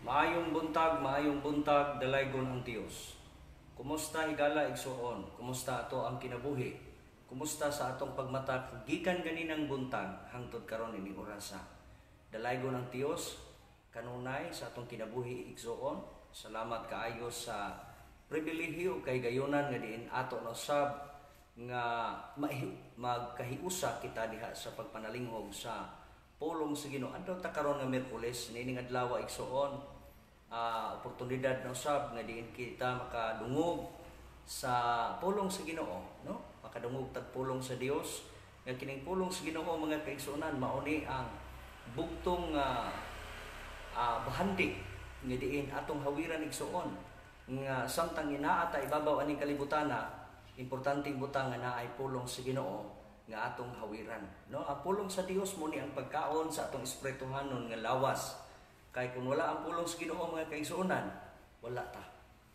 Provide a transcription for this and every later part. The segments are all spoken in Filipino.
Maayong buntag, dalaygon ang Dios. Kumusta higala igsuon? Kumusta ato ang kinabuhi? Kumusta sa atong pagmatak gikan ganinang buntag hangtod karon ini orasa? Dalaygon ang Dios kanunay sa atong kinabuhi igsuon. Salamat kaayo sa pribilehiyo kay gayunan nga diin ato no sab nga magkahiusa kita diha sa pagpanalinghog sa pulong sa Ginoo. Adto ta karon nga Miyerkules nining adlaw igsuon, oportunidad na usab nga diin kita makadungog sa pulong sa Ginoo, no? Makadungog tag pulong sa Dios. Nga kining pulong sa Ginoo mga kaigsuonan mao ni ang bugtong bahandi nga diin atong hawiran igsuon nga samtang inaata ibabaw aning kalibutana, importanteng butang nga naay pulong sa Ginoo nga atong hawiran, no? Ang pulong sa Dios mo ni ang pagkaon sa atong espirituhanon nga lawas. Kay kung wala ang pulong sa Ginoo mga kaigsuonan, wala ta,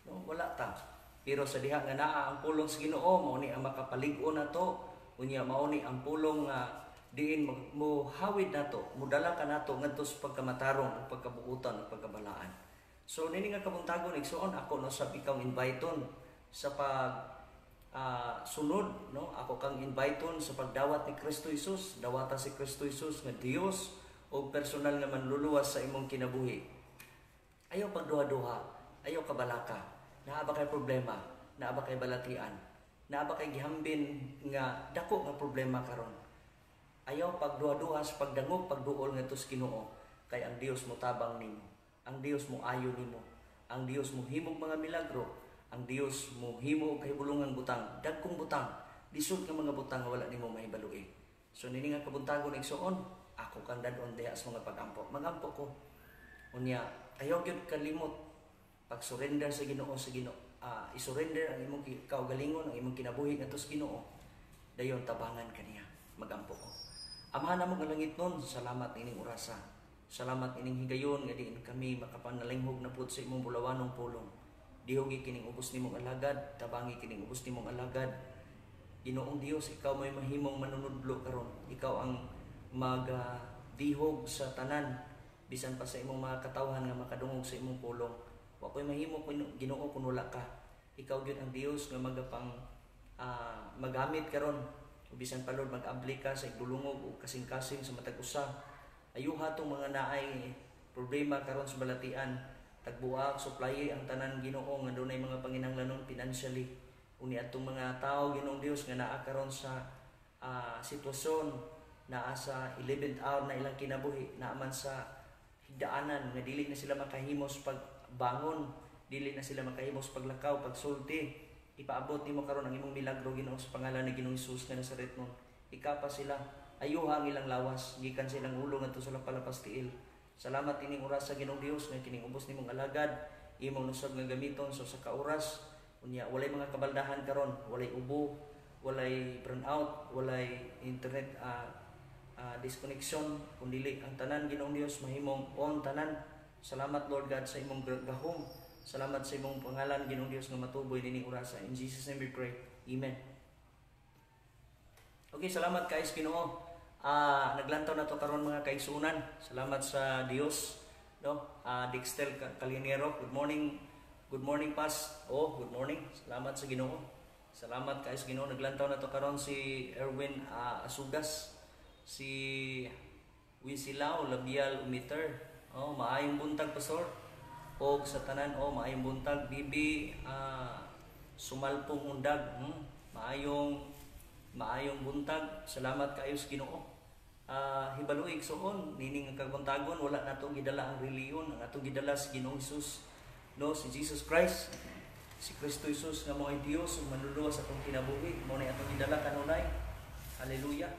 no? Wala ta. Pero sa diha nga naa ang pulong sa Ginoo mao ni ang makapalig-on nato, unya mao ni ang pulong nga diin mo hawid nato, mudala ka nato ngadto sa pagkamatarong, pagkabuutan ug pagkabalaan. So nini nga kabuntagon igsuon ako no sa ikaw inviteon sa pag sunod, no? Ako kang inviteon sa pagdawat ni Kristo Jesus, dawata si Kristo Jesus nga Dios o personal nga manluluwas sa imong kinabuhi. Ayaw pagduha-duha, ayaw kabalaka, naa ba kay problema, naa ba kay balatian, naa ba kay gihambin nga dako nga problema karon. Ayaw pagduha-duha sa pagdangog, pagduol nga tus Ginoo, kay ang Dios mo tabang nimo, ang Dios mo ayo nimo, ang Dios mo himog mga milagro, ang Dios mo himo kay bulungang butang, dagkong butang, lisod nga mga butang nga wala nimo mahibalui. So nini nga kabuntagon igsuon, ako kang dadon diha sa mga pagampo. Magampo ko. Unya, ayaw gyud kalimot pag-surrender sa Ginoo sa Ginoo. I-surrender ang imong kaugalingon, ang imong kinabuhi ngadto sa Ginoo. Dayon tabangan kaniya. Magampo ko. Amahan namo nga langit nun, salamat ining orasa. Salamat ining higayon nga diin kami makapanalinghog na pud sa imong bulawanong pulong. Dihogi kining ubos nimong alagad, tabangi kining ubos nimong alagad. Ginoong Dios, ikaw may mahimong manunudlo karon. Ikaw ang magdihog sa tanan bisan pa sa imong mga katawhan nga makadungog sa imong pulong. Wa koy mahimo Ginoo kun wala ka. Ikaw gyud ang Dios nga magapang magamit karon. Bisan pa Lord mag-abli ka sa igdulungog o kasing-kasing sa matag usa. Ayuha tong mga naay problema karon sa balatian. Tagbuak, supply ang tanan Ginoo nga dunay mga panginahanglanon financially. Uni atong mga tao Ginoong Dios nga naa karon sa sitwasyon, naa sa 11th hour na ilang kinabuhi, naa man sa higdaanan nga dili na sila makahimos pagbangon, dili na sila makahimos paglakaw, pagsulti. Ipaabot nimo karon ang imong milagro Ginoo sa pangalan ni Ginoong Hesus nga Nazaretnon. Ikapa sila, ayuha ang ilang lawas, gikan silang ulo ngadto sa lapalapas tiil. Salamat ining oras sa Ginoong Dios nga kining ubos nimong alagad, imong nusag nga gamiton so sa kauras. Unya walay mga kabaldahan karon, walay ubo, walay burnout, walay internet disconnection, kundi ang tanan Ginoong Dios mahimong on tanan. Salamat Lord God sa imong gahom. Salamat sa imong pangalan Ginoong Dios nga matuboy nining orasa. In Jesus name we pray. Amen. Okay, salamat kay Ginoo. Naglantaw na to karon mga kaigsuonan. Salamat sa Dios, no? Dextel Calinero, good morning. Good morning Pas. Good morning. Salamat sa Ginoo. Salamat kay Ginoo. Naglantaw na to karon si Erwin Asugas, si Winsilao Labial Umiter. Maayong buntag pastor. O sa tanan, maayong buntag Bibi Sumalpong Undag. Maayong buntag. Salamat kayo sa Ginoo. Hibaluig soon nining ang kaguntagon wala nato gidala ang reliyon, ang atong gidala si Ginoong Hesus, no? Si Jesus Christ, si Kristo Jesus nga mao ay Dios ug manluluwas sa atong kinabuhi, mao ni atong gidala kanunay. Hallelujah,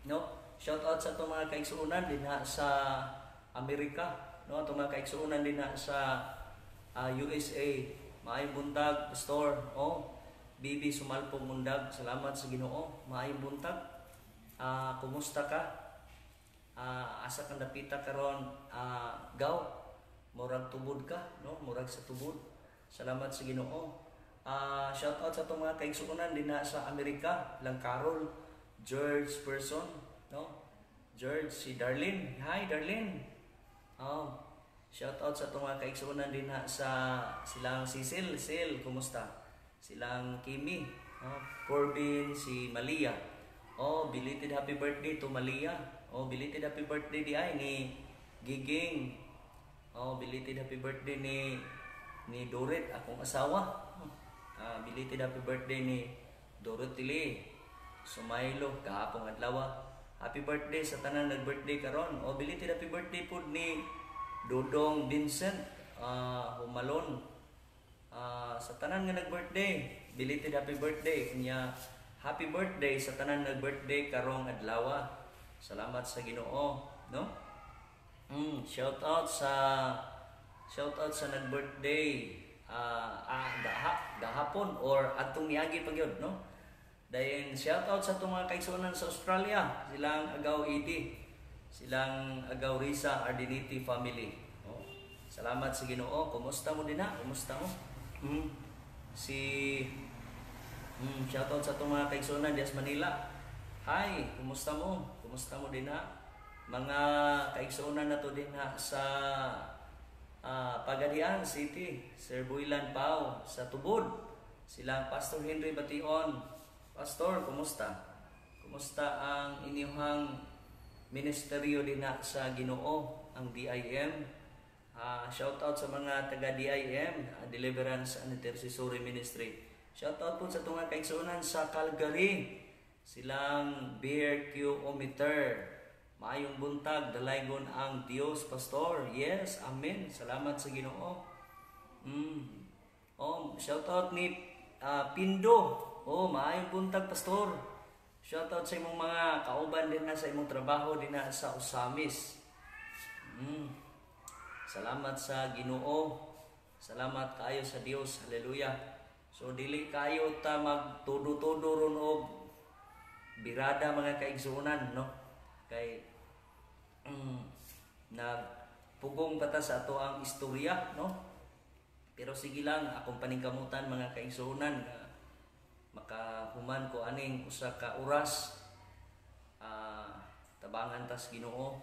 no? Shout out sa atong mga kaigsuonan dinha sa Amerika, no? Atong mga kaigsuonan dinha sa USA. Maayong buntag pastor. Bibi Sumalpong Mundag, salamat sa Ginoo. Maayong buntag. Kumusta ka? Asa kang napita karon? Gaw, murag tubod ka, no? Murag sa tubod. Salamat sa Ginoo. Shout out sa itong mga kaigsuonan din na sa Amerika, lang Carol, George Person, no? George, si Darlene. Hi Darlene. Shout out sa itong mga kaigsunan din ha sa silang si Sil, kumusta? Silang Kimi, Corbin, si Malia. Belated happy birthday to Malia. Belated happy birthday di ay ni Giging. Belated happy birthday ni Dorit, akong asawa. Belated happy birthday ni Dorothy Sumailo, kahapong adlaw. Happy birthday sa tanan nag-birthday karon. Belated happy birthday po ni Dodong Vincent Humalon. Sa tanan nga nag-birthday, belated happy birthday. Kanya happy birthday sa tanan nag-birthday karong adlaw. Salamat sa Ginoo, no? Shout out sa nag-birthday gahapon or atong niagi pagyod, no? Dayon shout out sa itong mga kaigsunan sa Australia, silang Agaw Edi, silang Agaw Risa Ardiniti family. Salamat sa Ginoo. Kumusta mo din ha? Kumusta mo? Shout out sa itong mga kaigsunan dias Manila. Hi, kumusta mo? Kumusta mo din ha? Mga kaigsunan na to din ha sa Pagadian City, Sir Builan Pau, sa Tubod, silang Pastor Henry Bation. Pastor, kumusta? Kumusta ang inyong ministeryo din na sa Ginoo, ang DIM? Shout out sa mga taga DIM, Deliverance and Intercessory Ministry. Shout out po sa tunga kaigsunan sa Calgary, silang BRQ Ometer. Maayong buntag, dalaygon ang Dios, Pastor. Yes, amen. Salamat sa Ginoo. Shout out ni Pindo. Maayong buntag, Pastor. Shout out sa imong mga kauban din na sa imong trabaho din na sa Usamis. Salamat sa Ginoo. Salamat kayo sa Dios. Hallelujah. So dili kayo ta magtudo-tudo ron og birada mga kaigsunan, no? Kay nagpugong pata sa ato ang istorya, no? Pero sige lang, akong paningkamutan mga kaigsunan nga makahuman ko aning usa ka oras tabangan tas Ginoo.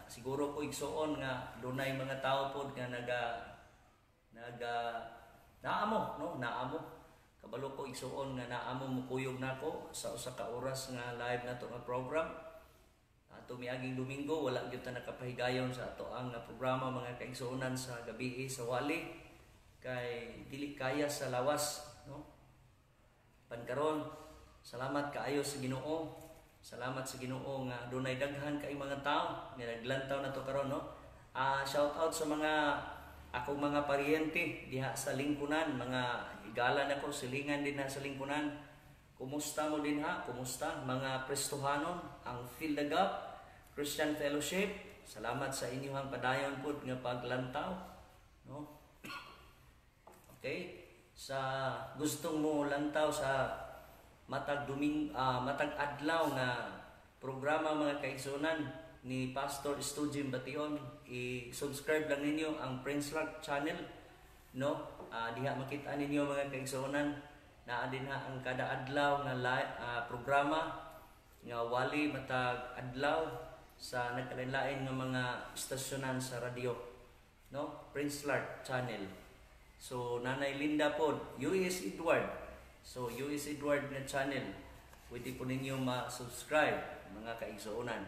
Siguro ko igsuon nga dunay mga tao pod nga naamo, no? Naamo. Kabalo ko igsuon nga naamo mukuyog nako sa usa ka oras nga live nato nga program. Tumiaging Domingo, wala gyud ta nakapahigayon sa ato ang programa mga kaigsuonan sa gabi sa Wali. Kay dili kaya sa lawas, no? Pankaron, salamat kaayo sa Ginoo. Salamat sa Ginoo nga dunay daghan kay mga tao nga naglantaw na to karon, no? Shout out sa mga akong mga paryente diha sa lingkunan, mga higala nako silingan din na sa lingkunan. Kumusta mo din ha? Kumusta mga Prestohanon, ang Fill the Gap Christian Fellowship? Salamat sa inyong padayon pod nga paglantaw, no? Okay, sa gustong mo lantaw sa matag adlaw nga programa mga kaigsunan ni Pastor Estudjim Bation, i-subscribe lang ninyo ang Prince Lark channel, no? Diha makita ninyo mga kaigsunan na din ha ang kada adlaw nga programa nga wali matag adlaw sa nagkalain-lain nga mga istasyonan sa radio, no? Prince Lark channel. So Nanay Linda pod, US Edward. So US Edward nga channel, pwede po ninyo ma-subscribe mga kaigsuonan.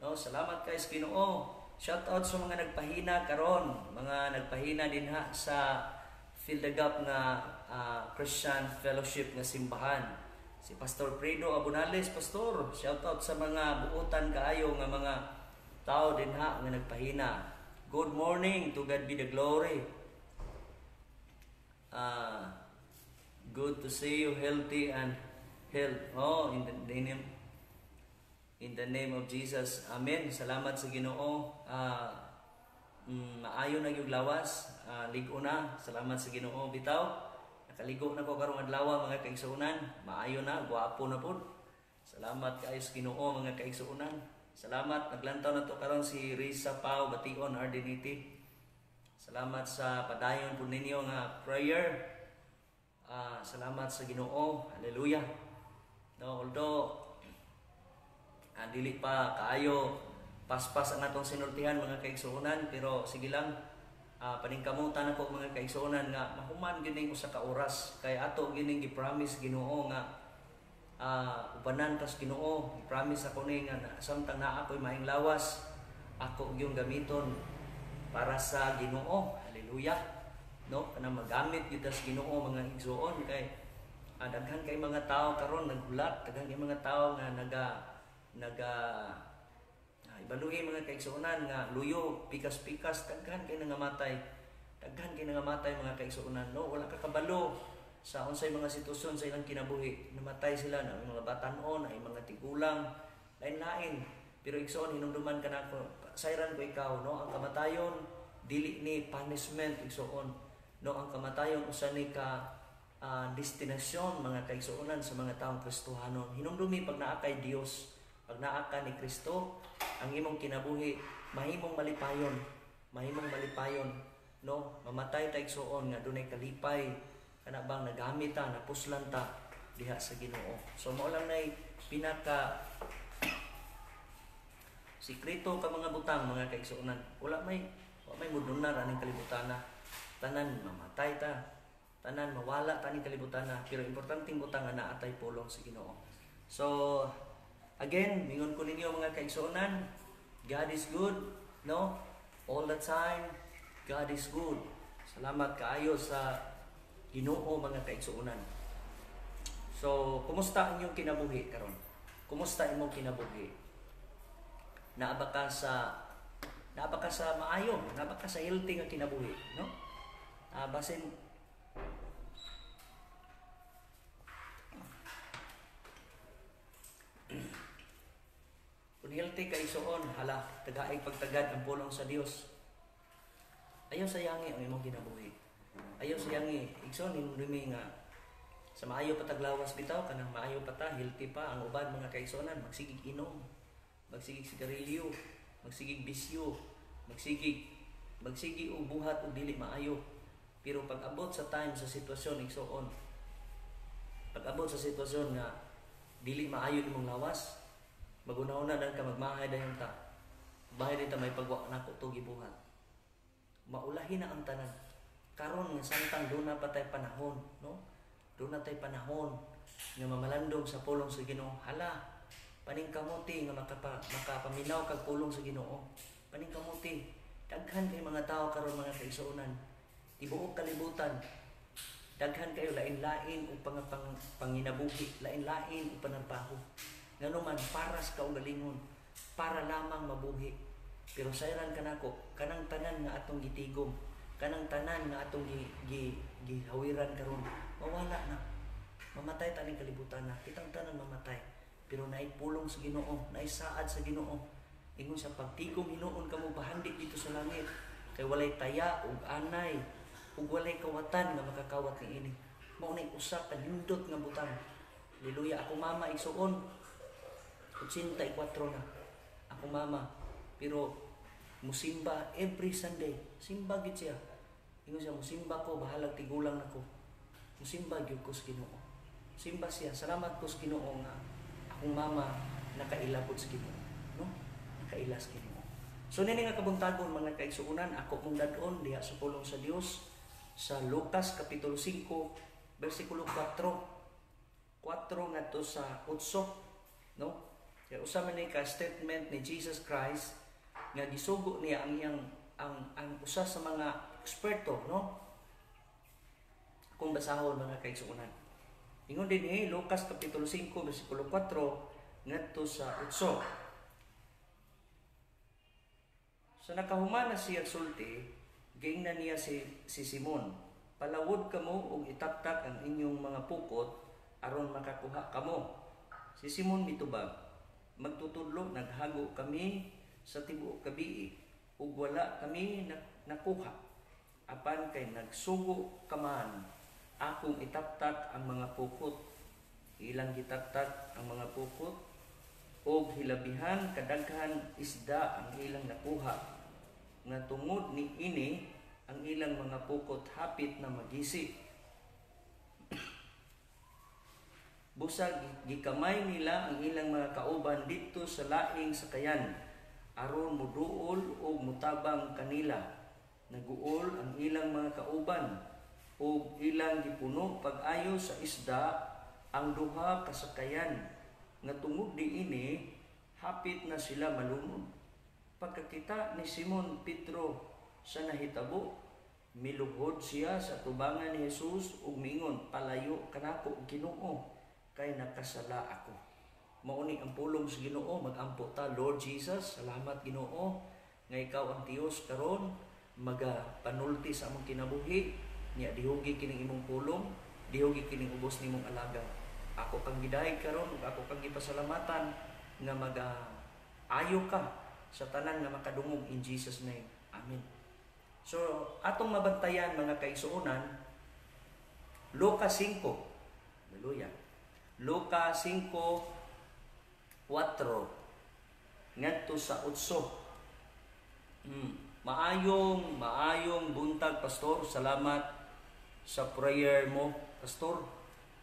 No, salamat kay Ginoo. Shout out sa mga nagpahina karon, mga nagpahina din ha sa Fill the Gap nga Christian Fellowship nga simbahan. Si Pastor Fredo Abunales, Pastor, shout out sa mga buutan kaayo nga mga tao din ha nga nagpahina. Good morning, to God be the glory. Good to see you healthy and health. In the name of Jesus. Amen. Salamat sa Ginoo. Maayo na yung lawas. Ligo na. Salamat sa Ginoo. Bitaw. Nakaligo na ko karong adlaw mga kaigsuonan. Maayo na, gwapo na pud. Salamat kayo sa Ginoo mga kaigsuonan. Salamat, naglantaw na to karon si Risa Pau Bation Ardiniti. Salamat sa padayon po ninyo nga prayer. Salamat sa Ginoo. Hallelujah. No, although dili pa kaayo paspas ang atong sinultihan mga kaigsuonan, pero sige lang, paningkamutan ako mga kaigsuonan nga mahuman gining usa ka oras kay ato gining gi-promise Ginoo nga ubanan tas Ginoo, i-promise ako ni nga samtang naa ako'y maing lawas, ako gyud gamiton para sa Ginoo. Hallelujah. No, kanang magamit gyud tas Ginoo mga igsuon kay daghan kay mga tao karon naghulat, daghan kay mga tao nga naga ibaluhi mga kaigsuonan nga luyo, pikas-pikas, daghan kay nangamatay. Daghan kay nangamatay mga kaigsuonan. No, wala ka kabalo sa unsay mga sitwasyon sa ilang kinabuhi. Namatay sila na mga batan-on, ay mga tigulang, lain-lain. Pero igsoon hinumduman ka nako, sayran ko ikaw, no, ang kamatayon dili ni punishment igsoon. No, ang kamatayon usa ni ka destinasyon mga kaigsuonan sa mga taong Kristohanon. Hinumdumi pag naa kay Dios, pag naa ka ni Kristo, ang imong kinabuhi mahimong malipayon, no, mamatay ta igsuon nga dunay kalipay kana bang nagamit ta, napuslan ta diha sa Ginoo. So mao lang nay pinaka sikreto ka mga butang mga kaigsuonan. Wala may mudunar aning kalibutana. Tanan mamatay ta, tanan mawala ta ning kalibutana, pero importanteng butang nga naa tay pulong sa Ginoo. So again, mingon ko ninyo mga kaigsuonan, God is good, no? All the time, God is good. Salamat kaayo sa Ginoo mga kaigsuonan. So, kumusta inyong kinabuhi karon? Kumusta imong kinabuhi? Naaba ka sa maayo, naaba ka sa healthy nga kinabuhi, no? Basin kung healthy ka igsuon, hala, tagaig pagtagad ang pulong sa Dios. Ayaw sayangi ang imong kinabuhi. Ayaw sayangi igsoon hinumdumi nga sa maayo pa taglawas bitaw kanang maayo pa ta, healthy pa ang uban mga kaigsuonan, magsigig inom, magsigig sigarilyo, magsigig bisyo, magsigig og buhat og dili maayo. Pero pag abot sa time sa sitwasyon igsuon, pag abot sa sitwasyon nga dili maayo imong lawas, magunahuna dan ka magmahay dayon ta. Bahay dito may pagwa nako to gibuhat. Maulahi na ang tanan. Karon nga samtang do na pa tay panahon, no? Do na tay panahon nga mamalandong sa pulong sa Ginoo. Hala, paningkamuti nga makapaminaw kag pulong sa Ginoo. Paningkamuti. Daghan kay mga tao karon mga kaigsuonan. Tibuok kalibutan. Daghan kayo lain-lain ug panginabuhi, lain-lain ug panarbaho. Nganuman para sa kaugalingon, para lamang mabuhi. Pero sayran kanako, kanang tanan nga atong gitigom, kanang tanan nga atong gihawiran karon, mawala na. Mamatay ta ning kalibutan na. Kitang tanan mamatay. Pero naipulong sa Ginoo, naisaad sa Ginoo. Ingon sa pagtigom hinuon kamo bahandi dito sa langit. Kay walay taya ug anay, ug walay kawatan nga makakawat ni ini. Mao nay usa ka nindot nga butang. Haleluya, ako mama igsuon 84 na. Ako mama, pero musimba every Sunday. Simba gid siya. Ingon siya, musimba ko, bahalag tigulang nako. Musimba gyud ko sa Ginoo. Simba siya, salamat ko sa Ginoo nga akong mama nakailabot sa Ginoo, no? Nakaila sa Ginoo. So nini nga kabuntagon mga kaigsuonan, ako mong dadon diha sa pulong sa Dios sa Lucas kapitulo 5 bersikulo 4 ngadto sa 8, no? Kaya usa man ni ka statement ni Jesus Christ nga gisugo niya ang usa sa mga eksperto, no? Kung basahon mga kaigsuonan. Ingon din ni Lucas kapitulo 5 bersikulo 4 ngadto sa 8. So nakahuman na siya sulti, giingnan niya si Simon, palawod kamo ug itaktak ang inyong mga pukot aron makakuha kamo. Si Simon mitubag, magtutudlo naghago kami sa tibuok gabii ug wala kami nakuha. Apan kay nagsugo kaman akong itaktak ang mga pukot. Ilang gitaktak ang mga pukot ug hilabihan kadaghan isda ang ilang nakuha. Nga tungod ni ini ang ilang mga pukot hapit na magisi. Busag gikamay nila ang ilang mga kauban dito sa laing sakayan aron muduol o mutabang kanila. Naguol ang ilang mga kauban o ilang gipuno pag-ayo sa isda ang duha kasakayan nga tungod diini hapit na sila malunod. Pagkakita ni Simon Pedro sa nahitabo, miluhod siya sa tubangan ni Jesus ug miingon, "Palayo kanako Ginoo, kay nakasala ako." Mauni ang pulong sa Ginoo, magampo ta, Lord Jesus, salamat Ginoo nga ikaw ang Dios karon magapanulti sa among kinabuhi. Niya dihugi kining imong pulong, dihugi kining ubos nimong alagad. Ako kang gidayeg karon ug ako kang gipasalamatan nga ayo ka sa tanan nga makadungog in Jesus name. Amen. So, atong mabantayan mga kaigsuonan, Lucas 5. Hallelujah. Lucas 5:4 ngadto sa 8. Maayong buntag, Pastor. Salamat sa prayer mo, Pastor.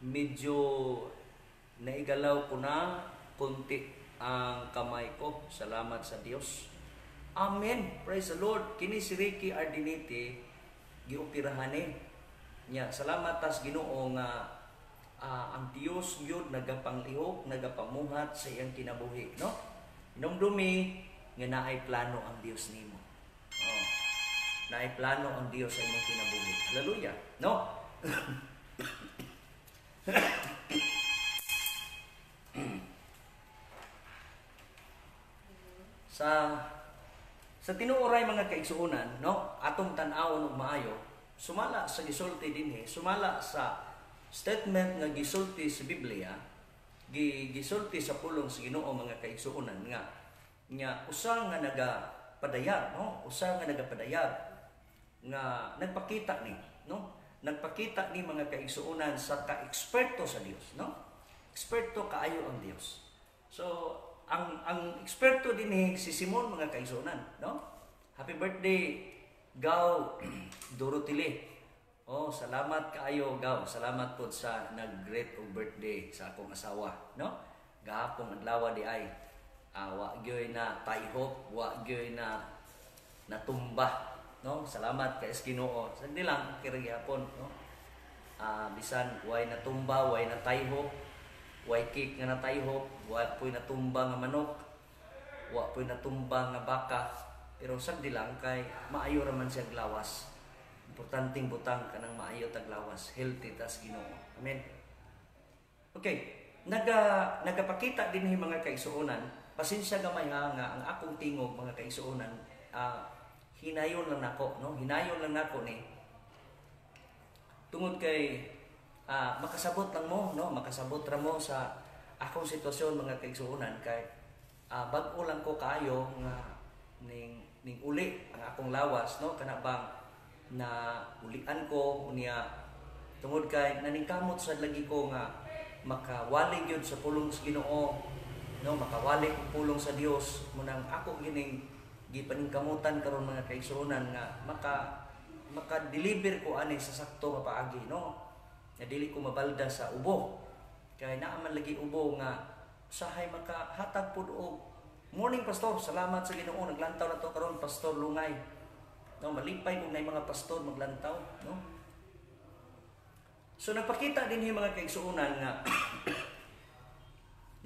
Medyo naigalaw ko na kunti ang kamay ko. Salamat sa Dios. Amen. Praise the Lord. Kini si Ricky Ardinite gioperahan niya. Salamat tas Ginoo nga ang Dios gyud nagapanglihok, nagapamuhat sa iyang kinabuhi, no? Inumdumi nga naay plano ang Dios nimo. Oh. Naay plano ang Dios sa imong kinabuhi. Hallelujah. No? sa tinuoray mga kaigsuonan, no, atong tan-awon og maayo, sumala sa gisulti dinhi, sumala sa statement nga gisulti sa Biblia, gisulti sa pulong sa Ginoo mga kaigsuonan nga usa nga nagapadayag, no, usa nga nagapadayag nga nagpakita ni, no, nagpakita ni mga kaigsuonan sa ka-eksperto sa Dios, no, eksperto kaayo ang Dios. So ang eksperto din si Simon mga kaigsuonan, no? Happy birthday Gaw Dorotile. Oh, salamat kaayo Gaw. Salamat po sa nag-greet og birthday sa akong asawa, no? Gahapon adlaw di ay wa gyoy na taihop, wa gyoy na natumba, no? Salamat kay Ginoo. Sagdi lang kira gihapon, no? Bisan way natumba, way natayhop, way cake nga natayhop, wa po'y natumba nga manok, wa po'y natumba nga baka, pero sagdi lang kay maayo ra man siya glawas. Importanteng butang kanang maayo tag lawas, healthy tas Ginoo. Amen. Okay, nagapakita din mga kaigsuonan. Pasensya gamay nga ang akong tingog mga kaigsuonan, hinayon lang nako, no? Hinayon lang nako ni tungod kay makasabot lang mo, no? Makasabot ra mo sa akong sitwasyon mga kaigsuonan kay bag-o lang ko kayo nga ning uli ang akong lawas, no? Kana bang na ulian ko niya tungod kay naningkamot sa lagi ko nga makawali gyud sa pulong sa Ginoo, no? Makawali og pulong sa Dios munang ako gining gipaningkamutan karon mga kaigsuonan nga maka-deliver ko ani sa sakto nga paagi, no? Na dili ko mabalda sa ubo. Kay naa man lagi ubo nga usahay makahatag pud og morning pastor. Salamat sa Ginoo naglantaw na to karon Pastor Lungay. No, malipay kung nay mga pastor maglantaw, no? So nagpakita din mga kaigsuonan nga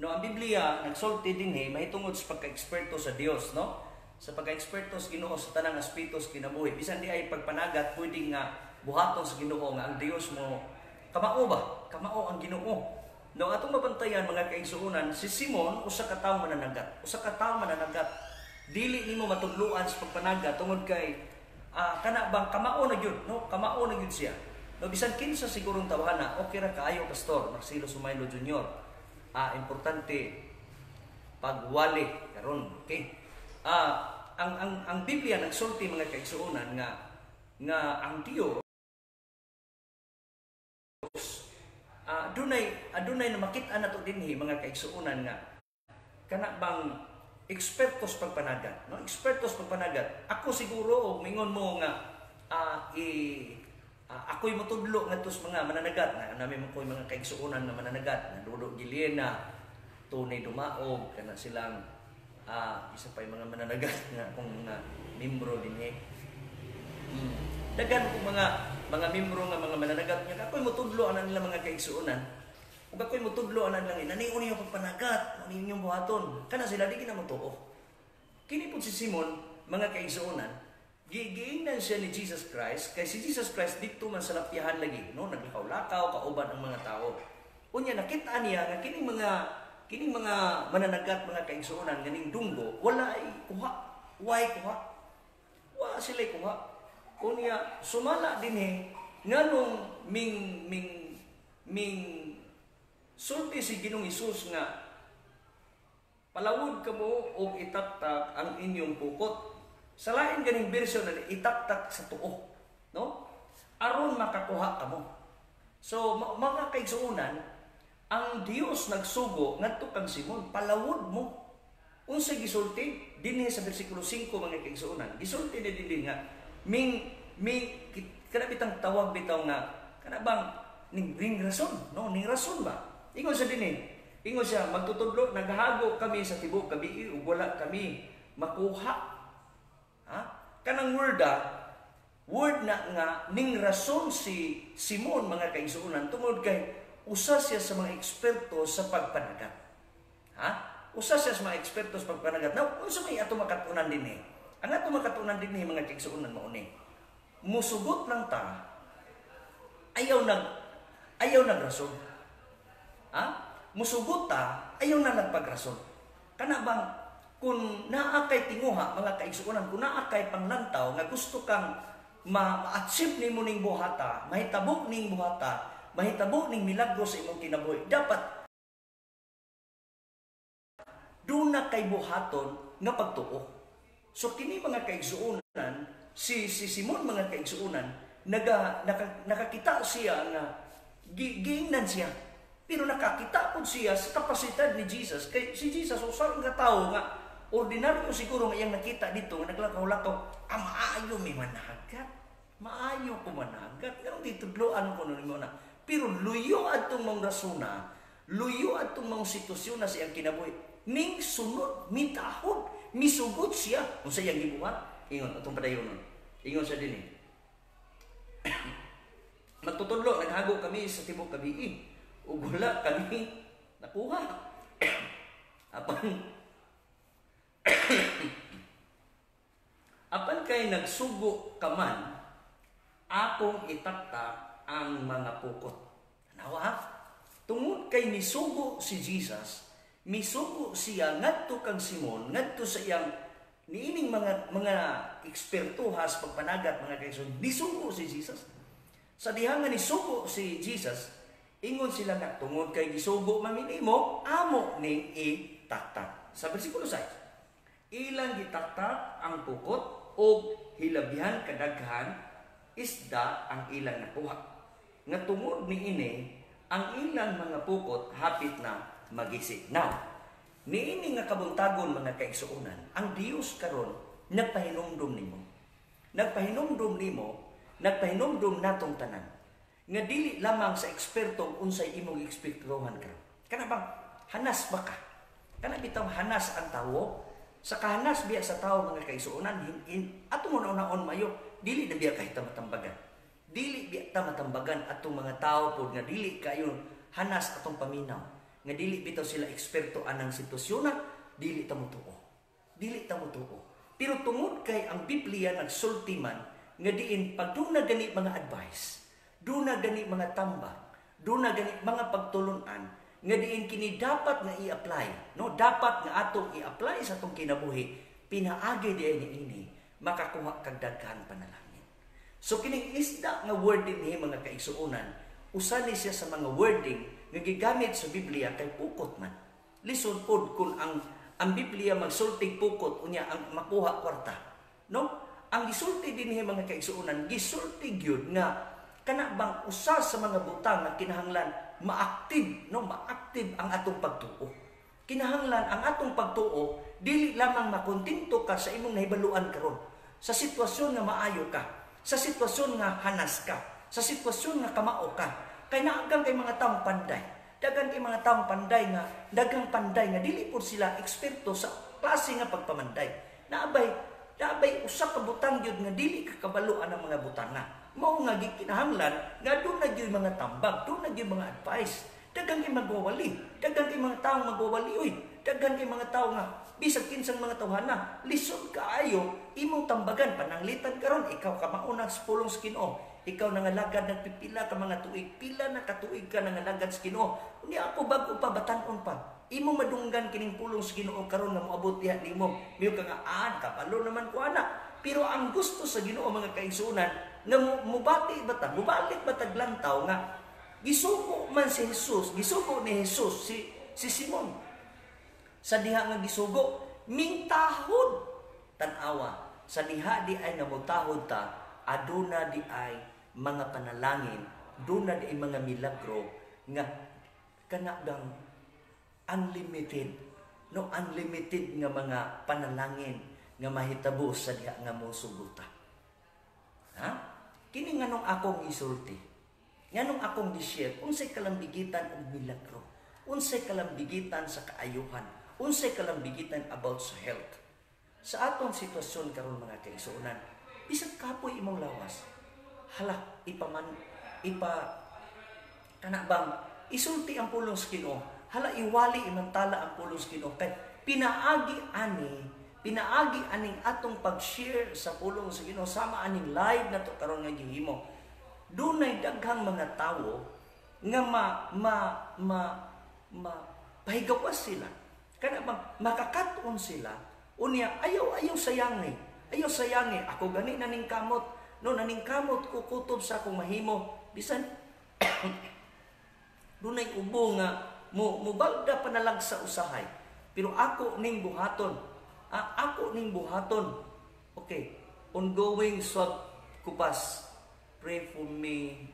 no, ang Biblia nagsulti din mahitungod sa pagka-eksperto sa Dios, no? Sa pagka-eksperto sa Ginoo sa tanang aspeto sa kinabuhi. Bisan di ay pagpanagat pwede nga buhaton sa Ginoo nga ang Dios mo kamao ba? Kamao ang Ginoo. No, atong mabantayan mga kaigsuonan, si Simon usa ka tawo mananagat. Usa ka tawo mananagat. Dili nimo matudloan sa pagpanagat tungod kay kana bang kamao na gyud, no? Kamao na gyud siya. No, bisan kinsa sigurong tawhana, okay ra kaayo Pastor Marcelo Sumaylo Jr. Importante pagwali karon, okay? Ang Biblia nagsulti mga kaigsuonan nga ang Dios adunay na makita nato dinhi mga kaigsuonan nga kana bang ekspertos pagpanagat, no? Ekspertos pagpanagat. Ako siguro og mingon mo nga ako'y matudlo ngadto sa mga mananagat na nami man ko'y mga kaigsuonan nga mananagat na Dudo Giliena, Tunay Dumaog kana silang isa pa yung mga mananagat nga kung mga membro din dagan kung mga membro nga mga mananagat nga ako'y mutudlo anan nila mga kaigsuonan ug ako'y mutudlo anan lang naniuni yung pagpanagat ani inyong buhaton kana sila di gina motuo kini pud si Simon mga kaigsuonan giingnan siya ni Jesus Christ kay si Jesus Christ dito man sa lapihan lagi no naglakaw-lakaw kauban ang mga tao unya nakita niya nga kining mga mananagat mga kaigsuonan ganing dunggo wala ay kuha wa sila kuha unya sumala dinhi nganong ming sulti si Ginoong Hesus nga palawod kamo og itaktak ang inyong pukot sa lain ganing bersyon na itaktak sa tuo no aron makakuha kamo so mga kaigsuonan ang Dios nagsugo ngadto kang Simon palawod mo unsa gisulti dinhi sa bersikulo 5 mga kaigsuonan gisulti dinhi nga ming kana bitang tawag bitaw nga kana bang ning rason no ning rason ba ingon sa dinhi ingon siya magtutudlo naghahago kami sa tibuok gabi ug wala kami makuha kanang word na nga ning rason si Simon mga kaigsuonan tungod kay usa siya sa mga eksperto sa pagpanagat usa siya sa mga eksperto sa pagpanagat now unsa may ato makatunan dinhi ang ato makatunan dinhi mga kaigsuonan mao ni musugot lang ta ayaw nagrason musugot ta ayaw na nagpagrason kana bang kung naa kay tinguha mga kaigsuonan kung naa kay panglantaw nga gusto kang ma-achieve nimo ning buhata mahitabo ning buhata mahitabo ning milagro sa imong kinabuhi dapat duna kay buhaton nga pagtuo so kini mga kaigsuonan si Simon mga kaigsuonan nakakita siya nga giingnan siya pero nakakita pud siya sa kapasidad ni Jesus kay si Jesus usa nga tawo nga ordinaryo siguro nga iyang nakita dito nga naglakaw-lakaw maayo mi managat maayo ko managat pero ditudloan ko nimo na pero luyo adtong mga rasona luyo adtong mga sitwasyon na siyang kinabuhi ning sunod mitahod misugot siya unsa iyang gibuhat ingon atong padayonon ingon sa dinhi magtutudlo naghago kami sa tibuok gabi ug wala kami nakuha apan kay nagsugo ka man akong itaktak ang mga pukot nawa tungod kay misugo si Jesus misugo siya ngadto kang Simon ngadto sa iyang niining mga ekspertuha sa pagpanagat mga kaigsuonan bisugo si Jesus sa diha nga nisugo si Jesus ingon sila nga tungod kay gisugo maminimo amo ning itaktak sa bersikulo 6 ilang gitaktak ang pukot o hilabihan kadaghan isda ang ilang nakuha nga tungod niini ang ilang mga pukot hapit na magisi now niini nga kabuntagon mga kaigsuonan ang Dios karon nagpahinumdum nimo natong tanan nga dili lamang sa eksperto unsay imong ekspertuhan ka kana bang hanas ba ka kana bitaw hanas ang tawo sa kahanas biya sa tawo mga kaigsuonan atong una-unaon mayo dili na biya kahit matambagan dili biya ta matambagan atong mga tawo pod nga dili kayo hanas atong paminaw nga dili bitaw sila eksperto anang sitwasyon dili ta motuo pero tungod kay ang Biblia nagsulti man nga diin pagduna gani mga advice duna gani mga tambag duna gani mga pagtulunan nga diin kini dapat nga i-apply no dapat nga atong i-apply sa atong kinabuhi pinaagi diay niini makakuha kag daghan panalangin so kining isda nga wording ni mga kaigsuonan usa ni siya sa mga wording nga gigamit sa Biblia kay pukot man lison pod kun ang Biblia magsultig pukot unya ang makuha kwarta no ang gisulti dinhi mga kaigsuonan gisulti gyud nga kana bang usa sa mga butang nga kinahanglan maaktiv ang atong pagtuo kinahanglan ang atong pagtuo dili lamang makontento ka sa imong nahibaluan karon sa sitwasyon nga maayo ka sa sitwasyon nga hanas ka sa sitwasyon nga kamao ka kay naagang kay mga taong panday daghang kay mga taong panday nga dili pud sila eksperto sa klase nga pagpamanday. Naabay usa ka butang gyud nga dili ka kabaluan ang mga butanga. Mao nga gikinahanglan nga doon na gyud mga tambag, doon na gyud mga advice. Daghang kay magwawali, daghang kay mga tawo magwawali oy, daghang kay mga tawo nga bisag kinsang mga tawhana, lisod kaayo imong tambagan pananglitan karon ikaw ka mauna sa pulong sa Ginoo. Ikaw nangalagad nagpipila ka mga tuig, pila na katuig ka nangalagad sa Ginoo. Unya ako bago pa batan-on pa. Imong madunggan kining pulong sa Ginoo karon nga moabot diha nimo. Miyo ka nga kabalo naman ko ana. Pero ang gusto sa Ginoo mga kaigsuonan nga mubati bata, mubalik batag lantaw nga gisugo man si Jesus, gisugo ni Jesus si Simon. Sa diha nga gisugo, mintahod tan-awa. Sa diha di ay namutahod ta, aduna di ay mga panalangin, aduna di ay mga milagro nga kanadang unlimited, no unlimited nga mga panalangin nga mahitabo sa diha nga mosuguta. Ha? Kini nganong akong isulti. Nganong akong gi-share unsay kalambigitan og milagro, unsay kalambigitan sa kaayuhan, unsay kalambigitan about sa health. Sa atong sitwasyon karon mga kaigsuonan, bisag kapoy imong lawas. Hala, kanabang isulti ang pulong sa Ginoo. Hala, iwali imantala ang pulong sa Ginoo. Kay pinaagi aning atong pag-share sa pulong sa Ginoo sama aning live na to karon nga gihimo. Dunay daghang mga tawo nga pahigawas sila. Kanabang makakaton sila. Unya ayaw sayangi. Ayaw sayangi. Ako gani naning kamot. No, naning kamot ko kutob sa akong mahimo. Bisan dunay ubo nga mubalda panalag sa usahay. Pero ako ning buhaton. Ako ning buhaton. Okay. Ongoing swab kupas. Pray for me.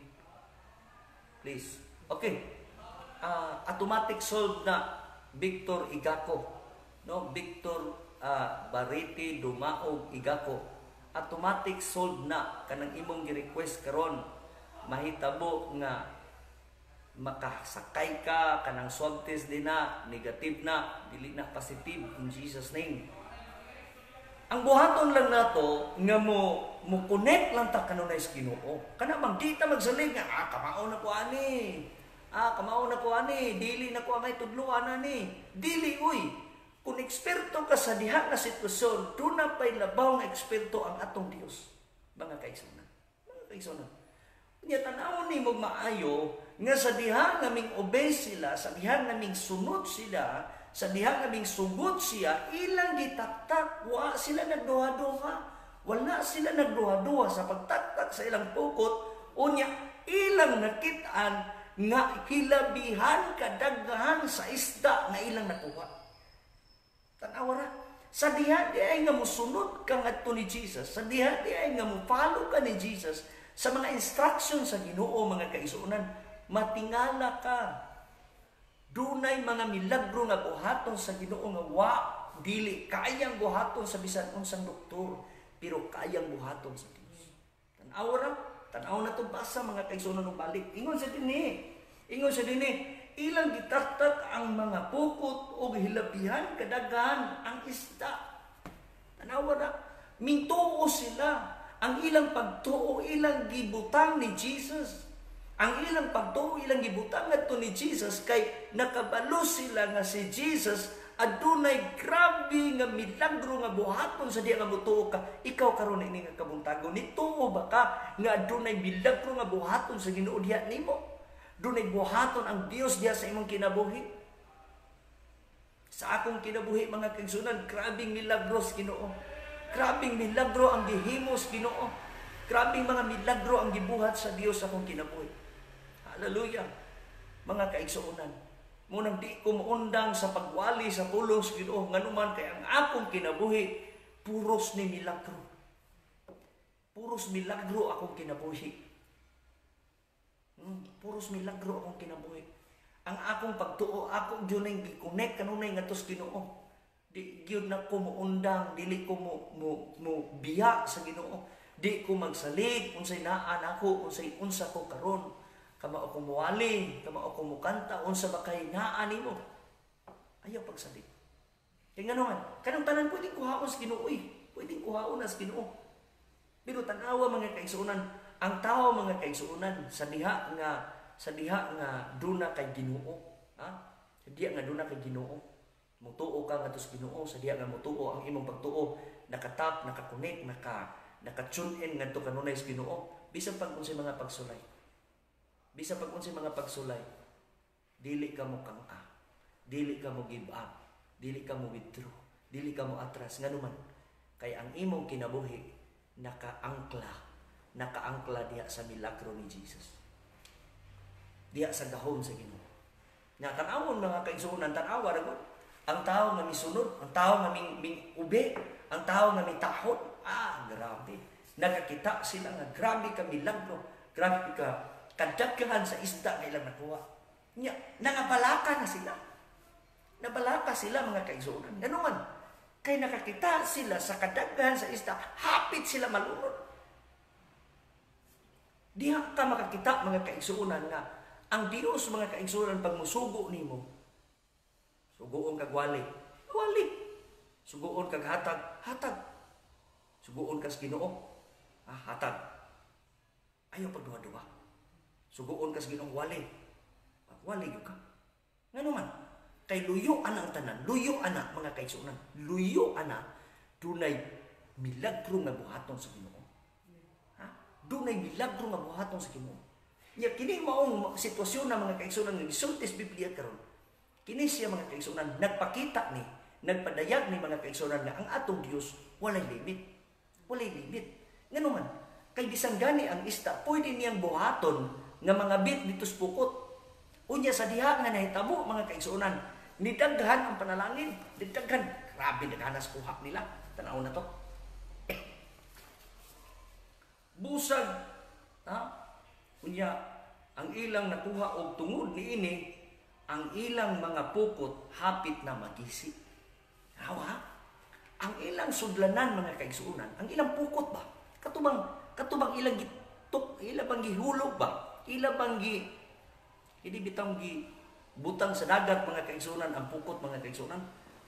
Please. Okay. Automatic solved na Victor Igako. No, Victor Bariti Dumaog Igako. Automatic solved na kanang imong gi-request karon. Mahitabo nga makasakay ka kanang swab test din na negative na, dili na positive in Jesus name. Ang buhaton lang nato nga mo connect lang ta kanunay sa Ginoo. Kana bang di ta magsalig nga kamao na ko ani. Kamao na ko ani, dili na ko angay tudluan ani. Dili uy. Kung eksperto ka sa diha nga sitwasyon, do na pay labaw nga eksperto ang atong Dios. Mga kaigsuonan. Mga kaigsuonan. Nya tan-awon nimo maayo nga sa diha nga ming obey sila, sa diha nga ming sunod sila, sa diha nga ming sugod siya, ilang gitaktak, wa sila nagduha-duha. Wala sila nagduha-duha sa pagtaktak sa ilang pukot. Unya ilang nakitaan nga hilabihan kadaghan sa isda nga ilang nakuha. Tanawa ra. Sa diha di ay nga musunod ka ngadto ni Jesus. Sa diha di ay nga mo-follow ka ni Jesus sa mga instructions sa Ginoo mga kaigsuonan, matingala ka. Dunay mga milagro nga buhaton sa Ginoo nga dili kayang buhaton sa bisan unsang doktor, pero kayang buhaton sa Dios. Tanawa ra. Tanaw na to basa mga kaigsuonan ug balik. Ingon sa dinhi, ilang gitaktak ang mga pukot o hilabihan kadaghan ang isda. Tanawa na, mintuo sila. Ang ilang pagtuo, ilang gibutang ni Jesus. Ang ilang pagtuo, ilang gibutang ngadto ni Jesus kay nakabalo sila nga si Jesus adunay grabe nga milagro nga buhaton sa diha nga mutuo ka. Ikaw karon ini nga kabuntagon, nituo ba ka nga adunay milagro nga buhaton sa Ginoo diha nimo? Dunay buhaton ang Dios diha sa imong kinabuhi. Sa akong kinabuhi mga kaigsuonan, grabing milagros Ginoo. Grabing milagro ang gihimos Ginoo. Grabing mga milagro ang gibuhat sa Dios sa akong kinabuhi. Hallelujah. Mga kaigsuonan, munang di ko maundang sa pagwali sa pulong sa Ginoo nganuman kay ang akong kinabuhi puros ni milagro. Puros milagro akong kinabuhi. Puros milagro akong kinabuhi. Ang akong pagtuo, ako gyud ning gi-connect kanunay ngadto sa Ginoo. Di gyud na ko muundang, dili ko mo biya sa Ginoo. Di ko magsalig unsay naa nako, unsa ko karon. Kamao ko muwali, kamao ko mukanta, unsa ba kay naa nimo? Ayaw pagsalig. Kaya nga naman, kanang tanan pwedeng kuhaon sa Ginoo eh. Pwedeng kuhaon na sa Ginoo. Pero tanawa mga kaigsuonan, ang tao mga kaigsuonan sa diha nga duna kay Ginoo, ha? Sa diha nga duna kay Ginoo. Mutuo ka nga sa Ginoo, sa diha nga mutuo ang imong pagtuo, nakatap, nakakunik, naka-tune in ngadto kanunay sa Ginoo. Bisan pag unsay mga pagsulay. Bisan pag unsay mga pagsulay, dili ka mo kangka, dili ka mo give up, dili ka mo withdraw, dili ka mo atras nga naman kay ang imong kinabuhi nakaangkla diha sa milagro ni Jesus, diha sa gahom sa Ginoo. Nga tanawon mga kaigsuonan, tanawa ra gud ang tao nga misunod, ang tao nga ming ube, ang tao nga mitahod, grabe, nakakita sila nga grabe ka milagro, grabe ka kadaghan sa isda nga ilang nakuha. Nya nangabalaka na sila. Nabalaka sila mga kaigsuonan. Ano man? Kay nakakita sila sa kadaghan sa isda, hapit sila malunod. Diha ka makakita mga kaigsuonan nga ang Dios mga kaigsuonan pag musugo nimo, sugoon kag wali, wali. Sugoon kag hatag, hatag. Sugoon kas Ginoo, hatag. Ayaw pagduwa-duwa. Sugoon kas Ginoo, wali. Wali gyud ka. Ngano man? Kay luyo ana ang tanan, luyo ana mga kaigsuonan, luyo ana dunay milagro nga buhaton sa Ginoo. Ha? Dunay milagro nga buhaton sa Ginoo. Nya kini maong sitwasyon na mga kaigsuonan nga gisulti sa Biblia karon. Kini siya mga kaigsuonan nagpakita ni, nagpadayag ni mga kaigsuonan nga ang atong Dios walay limit. Walay limit. Ngano man? Kay bisan gani ang isda, pwede niyang buhaton nga mga bit dito sa pukot. Unya sa diha nga nahitabo mga kaigsuonan, nidaghan ang panalangin, nidaghan, grabe naghanas kuha nila. Tanaw na to. Busag, ha? Unya, ang ilang nakuha og tungod niini, ang ilang mga pukot hapit na magisi. Hawa? Ang ilang sudlanan mga kaigsuonan, ang ilang pukot ba? Katubang ilang gitok, ilang bang gihulog ba? Ilang bang hindi bitang butang sa dagat mga kaigsuonan ang pukot mga kaigsuonan,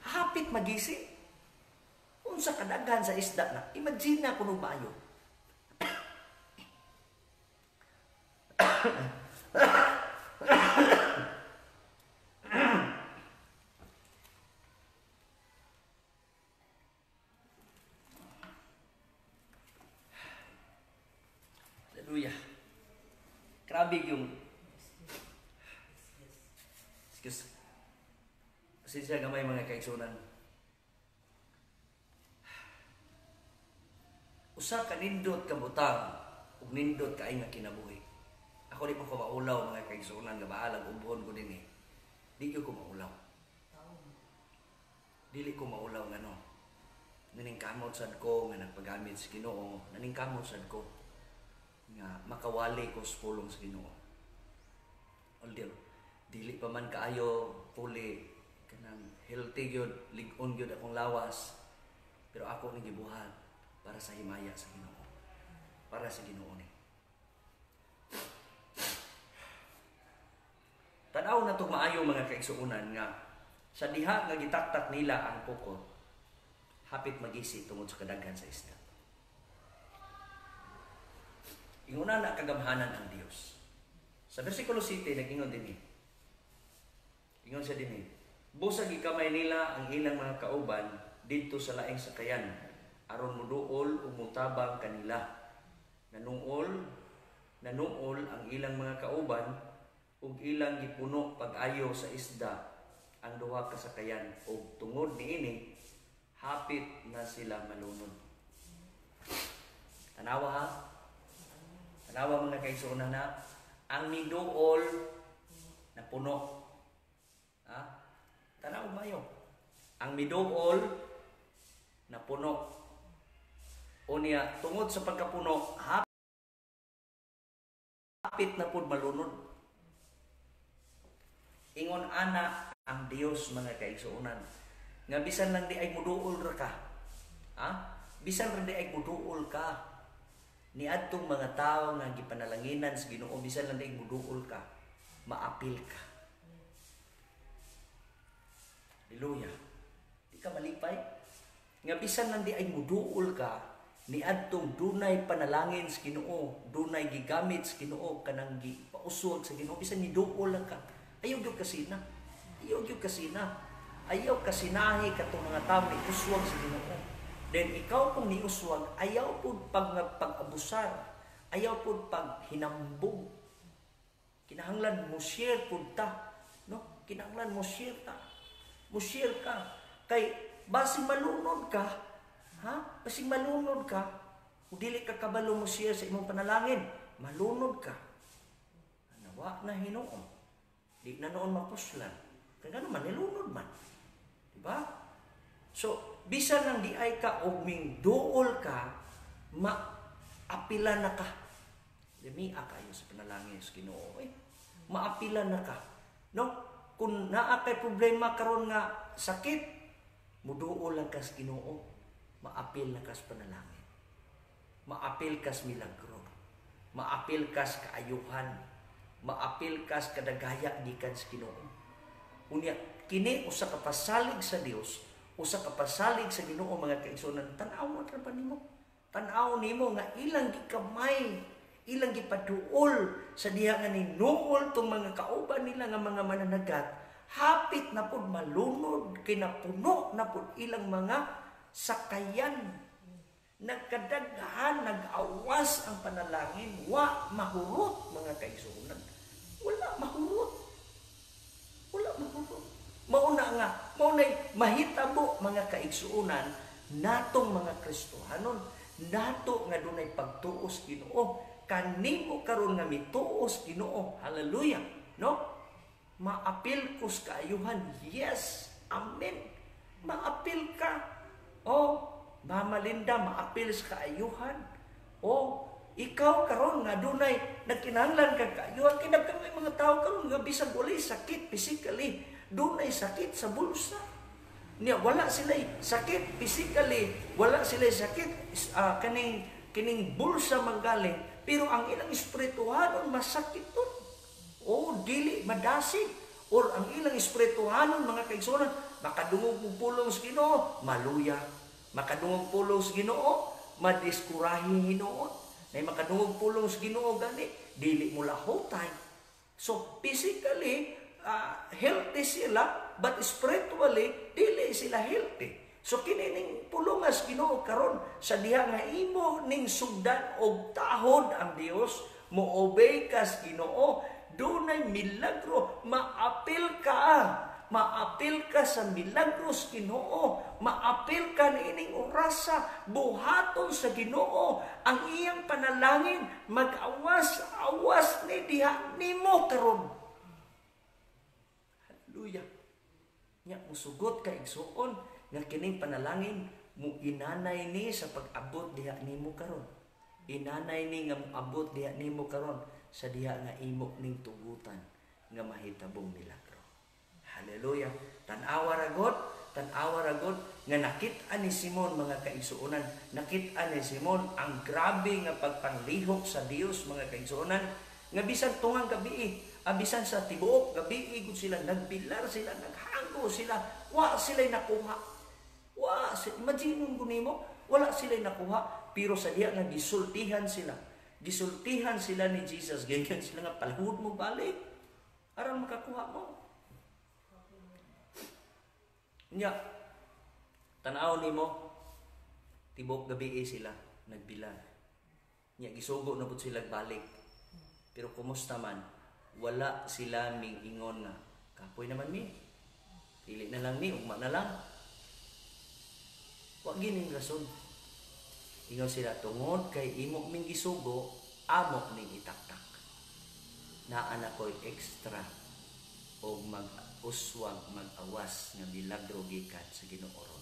hapit magisi. Unsa kadaghan sa isda na, imagine na kuno maayo. Hallelujah. Grabe yung Pasensya gamay mga kaigsuonan. Usa ka nindot ka butang ug nindot kaay nga kinabuhi. Ako di pa ko maulaw mga kaigsuonan nga baalag ubon ko dinhi. Di ko maulaw. Dili ko maulaw ngano. Naning kamot sad ko nga nagpagamit sa Ginoo, naning kamot sad ko nga makawali ko sa pulong sa Ginoo. Although dili pa man kaayo fully kanang healthy gyud, lig-on gyud akong lawas, pero ako ni gibuhat para sa himaya sa Ginoo, para sa Ginoo ni. Tanaw na itong maayo mga kaigsuonan nga sa diha nga gitaktak nila ang pukot, hapit magisi tungod sa kadaghan sa isda. Inguna na kagamhanan ang Dios. Sa versikulo 7 nag-ingon dinhi. Ingon siya dinhi. Busag gikamay nila ang ilang mga kauban didto sa laing sakayan aron muduol ug mutabang kanila. Nanuol ang ilang mga kauban ug ilang gipuno pag-ayo sa isda ang duha ka sakayan ug tungod niini hapit na sila malunod. Tanawa ha? Tanawa mga kaigsuonan na ang niduol na puno. Ha? Tanaw mayo. Ang miduol na puno. Unya tungod sa pagkapuno hapit na pud malunod. Ingon ana ang Dios mga kaigsuonan nga bisan lang di ay muduol ra ka. Ha? Bisan ra di ay muduol ka. Niadtong mga tao nga gipanalanginan sa Ginoo, bisan lang di ay muduol ka, maapil ka. Hallelujah. Di ka malipay nga bisan nang di ay muduol ka ni adtong dunay panalangin sa Ginoo, dunay gigamit sa Ginoo kanang gipausog sa Ginoo, bisan ni duol lang ka. Ayaw gyud kasina. Ayaw gyud kasina. Ayaw kasinahi katong mga tawo ni uswag sa Ginoo. Then ikaw kung ni uswag, ayaw pud pag-abusar. Ayaw pud paghinambog. Kinahanglan mo share pud ta, no? Kinahanglan mo share ta. Mo share ka kay basig malunod ka, ha? Basig malunod ka, kung dili ka kabalo mo siya sa imong panalangin, malunod ka. Nawa na Hinuon. Di na noon mapuslan. Kaya naman, nilunod man. Diba? So, bisan nang di ay ka o ming duol ka, maapila na ka. Limia kayo sa panalangin sa Ginoo. Maapila na ka. No? Kung naa kay problema karon nga sakit, muduol lang kas Ginoo, maapil na kas panalangin. Maapil kas milagro. Maapil kas kaayuhan. Maapil kas kadagaya gikan sa Ginoo. Unya kini usa ka pasalig sa Dios, usa ka pasalig sa Ginoo mga kaigsunan. Tan-aw ra pa nimo. Tan-aw nimo nga ilang gikamay, ilang gipaduol sa diha nga ninuol tong mga kauban nila nga mga mananagat. Hapit na pud malunod, kinapuno na pud ilang mga sakayan. Nagkadaghan, nag-awas ang panalangin. Wa mahurot mga kaigsunan. Wala mahurot. Wala mahurot. Mauna nga, maunay mahitabo mga kaigsunan natong mga Kristohanon, nato nga dunay pagtuos Ginoo. Kanimo karon nga mituos Ginoo. Hallelujah. No? Maapil ko sa kaayuhan. Yes. Amen. Maapil ka. Oh, Mama Linda, maapil sa kaayuhan. Oh, ikaw karon nga dunay nagkinahanglan ka kaayuhan. Kinagkamay mga tao karon nga bisag walay sakit physically, dunay sakit sa bulsa. Niya wala sila sakit physically, wala sila sakit kining bulsa manggaling, pero ang ilang espirituhanon masakit to. O dili madasig, or ang ilang espirituhanon mga kaigsunan, makadungog og pulong sa Ginoo, maluya. Makadungog pulong sa Ginoo, madiskurahi Hinuon. Nay makadungog pulong sa Ginoo gani, dili mo lahotay. So physically healthy sila, but spiritually dili sila healthy. So kini ning pulongas Ginoo karon sa diha nga imo ning sugdan og tahod ang Dios, mo obey kas Ginoo. Dunay milagro, maapil ka. Maapil ka sa milagros Ginoo. Maapil ka niining orasa, buhaton sa Ginoo. Ang iyang panalangin, mag-awas-awas ni diha nimo karon. Hallelujah. Nya musugot ka igsuon nga kining panalangin mo inanay ni sa pag-abot diha nimo karon. Inanay ni nga moabot diha nimo karon sa diha nga imo ning tugutan nga mahitabong milagro. Hallelujah. Tan-awa ragot nga nakit-an ni Simon mga kaigsuonan. Nakit-an ni Simon ang grabe nga pagpanglihok sa Dios mga kaigsuonan nga bisan tungang gabi, bisan sa tibuok gabi gud sila nagbilar sila, naghanggo sila, wa sila nakuha. Imagine mo nimo, wala sila nakuha, pero sa diha nga gisultihan sila. Gisultihan sila ni Jesus, ganyan sila nga palihod mo balik aron makakuha mo. Nya tan-aw nimo, tibok gabi sila nagbilang. Nya gisugo na pud sila balik. Pero kumusta man, wala sila ming ingon nga kapoy naman mi. Dili na lang mi, ugma na lang. Wa gining rason. Ingon sila, tungod kay imo ming gisugo, amo ning itaktak. Naa na ko'y extra o mag-uswag, mag-awas nga milagro gikan sa Ginoo.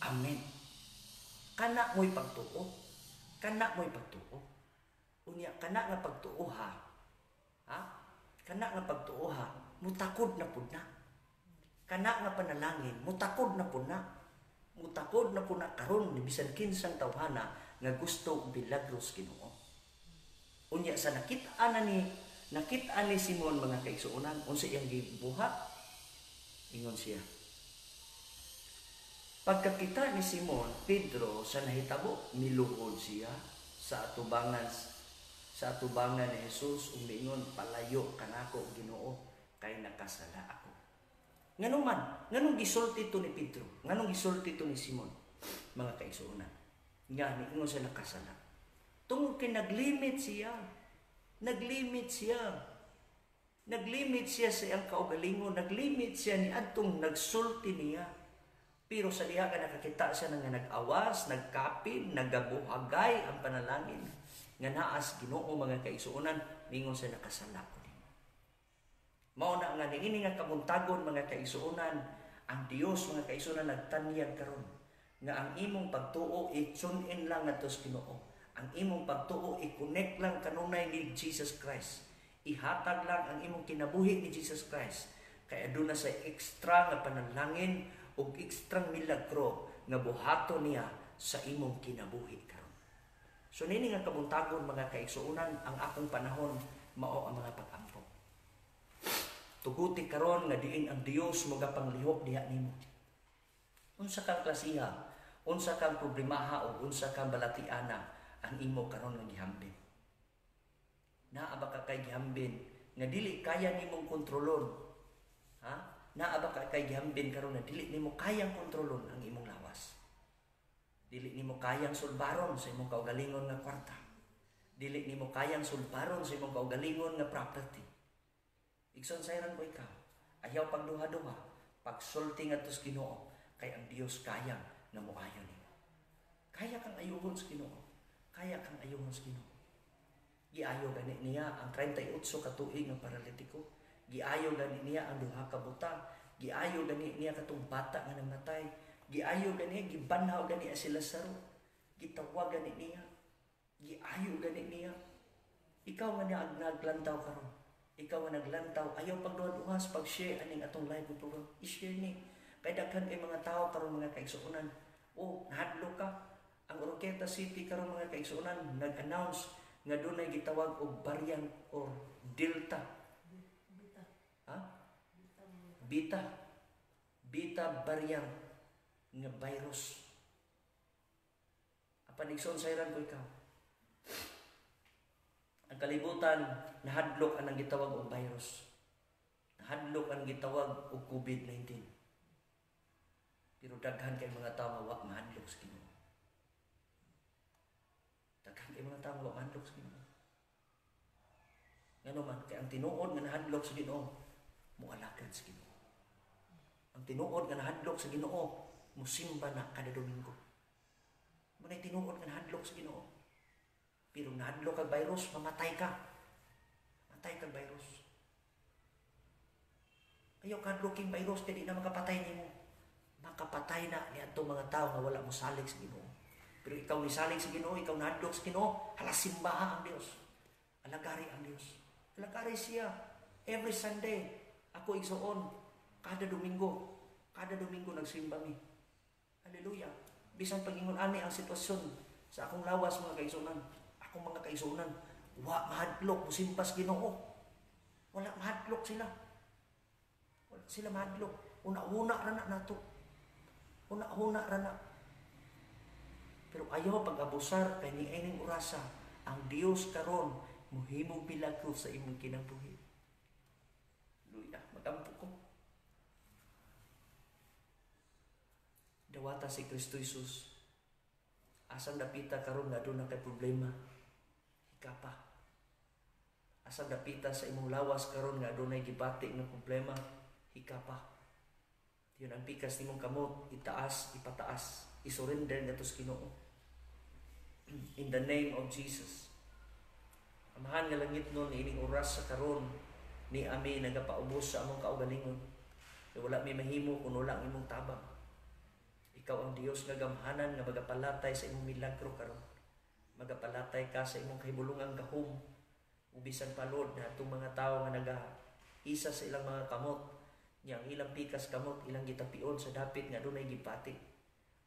Amen. Kana mo'y pagtuo. Kana mo'y pagtuo. Unya, kana nga pagtuo ha. Ha? Kana nga pagtuo ha. Mutakod na po na. Kana nga panalangin, mutakod na po na. Mutakod na po na karon ni bisan kinsang tawhana nga gusto milagros Ginoo. Unya sa nakit-an ni Simon mga kaigsuonan, unsa iyang gibuhat? Ingon siya, Pagkakita ni Simon Pedro sa nahitabo, miluhod siya sa atubangan ni Jesus, umingon, palayo kanako Ginoo, kay nakasala ako. Nganong man, nganong gisulti to ni Pedro, nganong gisulti to ni Simon, mga kaigsuonan, nga niingon sa nakasala. Tungod kay naglimit siya sa iyang kaugalingon, naglimit siya ni adtong nagsulti niya. Pero sa diha ka nakakita siya nga nag-awas, nagkapin, nagabuhagay ang panalangin nga naas Ginoo, mga kaigsuonan, ningon sa nakasala ko nimo. Mao na nga niini nga kabuntagon, mga kaigsuonan, ang Dios, mga kaigsuonan, nagtanyag karon nga ang imong pagtuo i-tune-in lang ngadto sa Ginoo. Ang imong pagtuo i-connect lang kanunay ni Jesus Christ. Ihatag lang ang imong kinabuhi ni Jesus Christ. Kay aduna sa extra nga panalangin o extra milagro nga buhato niya sa imong kinabuhi karon. So nini nga kabuntagon, mga kaigsuonan, ang akong panahon mao ang mga pag-ampo. Tuguti karon nga diin ang Dios magapanglihok diha nimo. Unsa kang klasiha, unsa kang problemaha o unsa kang balatiana ang imo karon nga gihambin. Naa ba ka kay gihambin nga dili kaya nimong kontrolon? Ha? Naa ba kay gihambin karon na dili nimo kayang kontrolon ang imong lawas? Dili nimo kayang sulbaron sa imong kaugalingon nga kwarta. Dili nimo kayang sulbaron sa imong kaugalingon nga property. Igsoon sayran mo ikaw, ayaw pagduha-duha, pagsulti ngadto sa Ginoo, kay ang Dios kayang nga moayo nimo. Kaya kang ayuhon sa Ginoo. Kaya kang ayuhon sa Ginoo. Giayo gani niya ang 38 ka tuig nga paralitiko. Giayo gani niya ang duha ka buta, giayo gani niya katong bata nga namatay, giayo gani gibanhaw gani si Lazaro, gitawag gani niya, giayo gani niya. Ikaw nga naglantaw karon, ikaw nga naglantaw, ayaw pagduha-duha sa pag-share aning atong live program, i-share ni. Kay daghan kay mga tao karon, mga kaigsuonan, nahadlo ka. Ang Oroqueta City karon, mga kaigsuonan, nag-announce nga dunay gitawag og variant or Delta. Beta variant nga virus. Apan igsoon sayran ko ikaw, ang kalibutan nahadlok ang gitawag og virus, nahadlok ang gitawag og COVID-19. Pero daghan kay mga tawo wa mahadlok sa Ginoo. Daghan kay mga tawo wa mahadlok sa Ginoo. Ngano man kay ang tinuod nga nahadlok sa Ginoo, mualagad sa Ginoo. Ang tinuod nga nahadlok sa Ginoo, musimba na kada Domingo. Munay tinuod nga nahadlok sa Ginoo. Pero nahadlok kag virus, mamatay ka. Matay kag virus. Ayaw kadloking virus kay di na makapatay nimo. Makapatay na ni adtong mga tawo nga wala mo salig sa Ginoo. Pero ikaw ni salig sa Ginoo, ikaw nahadlok sa Ginoo, hala simbaha ang Dios. Alagari ang Dios. Alagari siya every Sunday. Ako igsuon kada Domingo nagsimba mi. Hallelujah. Bisan pagingon ani ang sitwasyon sa akong lawas, mga kaigsuonan, akong mga kaigsuonan, wa mahadlok musimba sa Ginoo. Wala mahadlok sila. Wala sila mahadlok. Una-una ra na nato. Una-una ra na. Pero ayaw pag-abusar kay niining orasa ang Dios karon muhimong milagro sa imong kinabuhi. Hallelujah. Magampo ko. Dawata si Kristo Jesus. Asang dapita karon nga doon na kay problema, hikapa. Asang dapita sa imong lawas karon nga doon ay gibati ng problema, hikapa. Yun ang pikas nimong kamot, itaas, ipataas, isurrender na to sa Ginoo. In the name of Jesus. Amahan nga langit nun, ining oras sa karon ni ami nagapaubos sa among kaugalingon. Wala may mahimo kung wala ang imong tabang. Ikaw ang Dios nga gamhanan nga magapalatay sa imong milagro karon. Magapalatay ka sa imong kahibulungang gahom. Ubisan palod na itong mga tao nga nag-isa sa ilang mga kamot. Yang ilang pikas kamot, ilang gitapion sa dapit nga dunay gipati.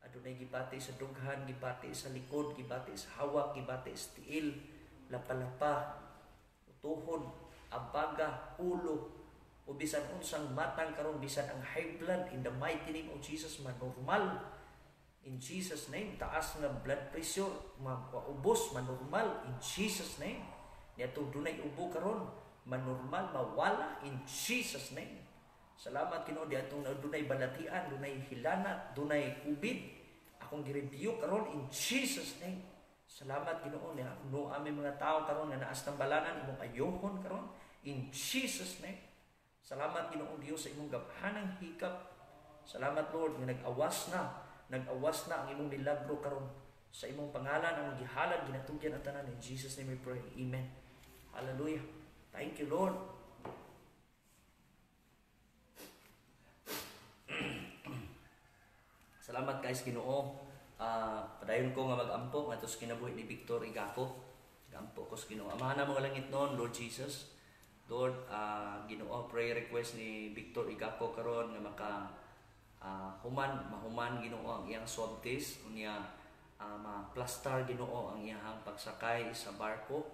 Adunay gipati sa dughan, gipati sa likod, gipati sa hawak, gipati sa tiil, lapa-lapa, tuhod, abaga, ulo, o bisan unsang matang karon, bisan ang high blood, in the mighty name of Jesus, manormal In Jesus name, taas nga blood pressure, maubos, manormal, in Jesus name. Niya itong dunay ubo karon, manormal, mawala, in Jesus name. Salamat Ginoo, di atong dunay balatian, dunay hilanat, dunay COVID. Akong gi-review karon in Jesus name. Salamat Ginoo, niya no aming mga tao karon nga naas ng balanan, imong ayohon karon, in Jesus name. Salamat Ginoo Dios sa imong gabhanang hikap. Salamat Lord nga nag-awas na ang imong milagro karon sa imong pangalan ang gihalad ginatugyan ang tanan. In Jesus name we pray. Amen. Hallelujah. Thank you Lord. Salamat guys Ginoo. Padayon ko nga mag-ampo ngadto sa kinabuhi ni Victor Igaco. Gampo ko sa Ginoo. Amahan na mga langit noon, Lord Jesus. Lord, Ginoo, prayer request ni Victor Igaco karon nga maka mahuman Ginoo ang iyang swab test unya ma-plaster Ginoo ang iyang pagsakay sa barko